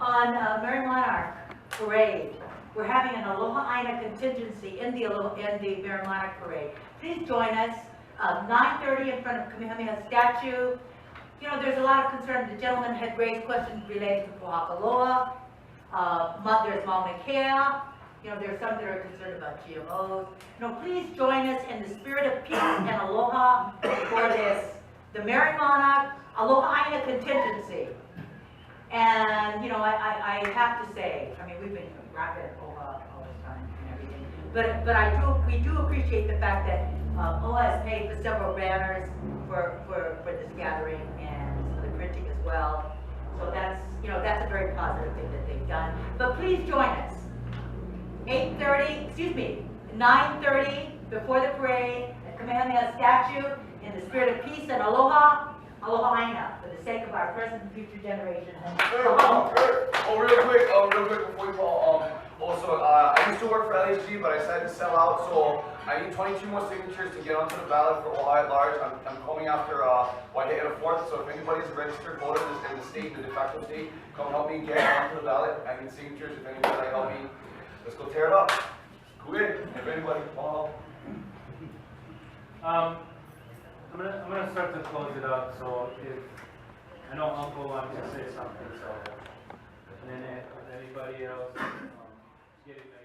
On Merry Monarch Parade, we're having an Aloha Aina contingency in the Merry Monarch Parade. Please join us, 9:30 in front of Kamehameha statue. You know, there's a lot of concern. The gentleman had raised questions related to Pohakaloa. There's Mauna Kea. You know, there's some that are concerned about GMOs. You know, please join us in the spirit of peace and aloha for this, the Merry Monarch Aloha Aina contingency. And, you know, I have to say, I mean, we've been rapping OHA all this time and everything. But we do appreciate the fact that OHA has paid for several banners for this gathering and for the printing as well. So that's, you know, that's a very positive thing that they've done. But please join us. 9:30 before the parade at Kamehameha statue in the spirit of peace and aloha aina, for the sake of our present and future generations. Real quick before we go, also, I used to work for LHG, but I decided to sell out, so I need 22 more signatures to get onto the ballot for OHA at large. I'm coming after Waihee and a fourth, so if anybody's a registered voter in the state, the de facto state, come help me get onto the ballot. I need signatures. If anybody would help me, let's go tear it up. Cool. If anybody, I'm gonna start to close it up. So if I know Uncle wants to say something, so and then if anybody else getting that.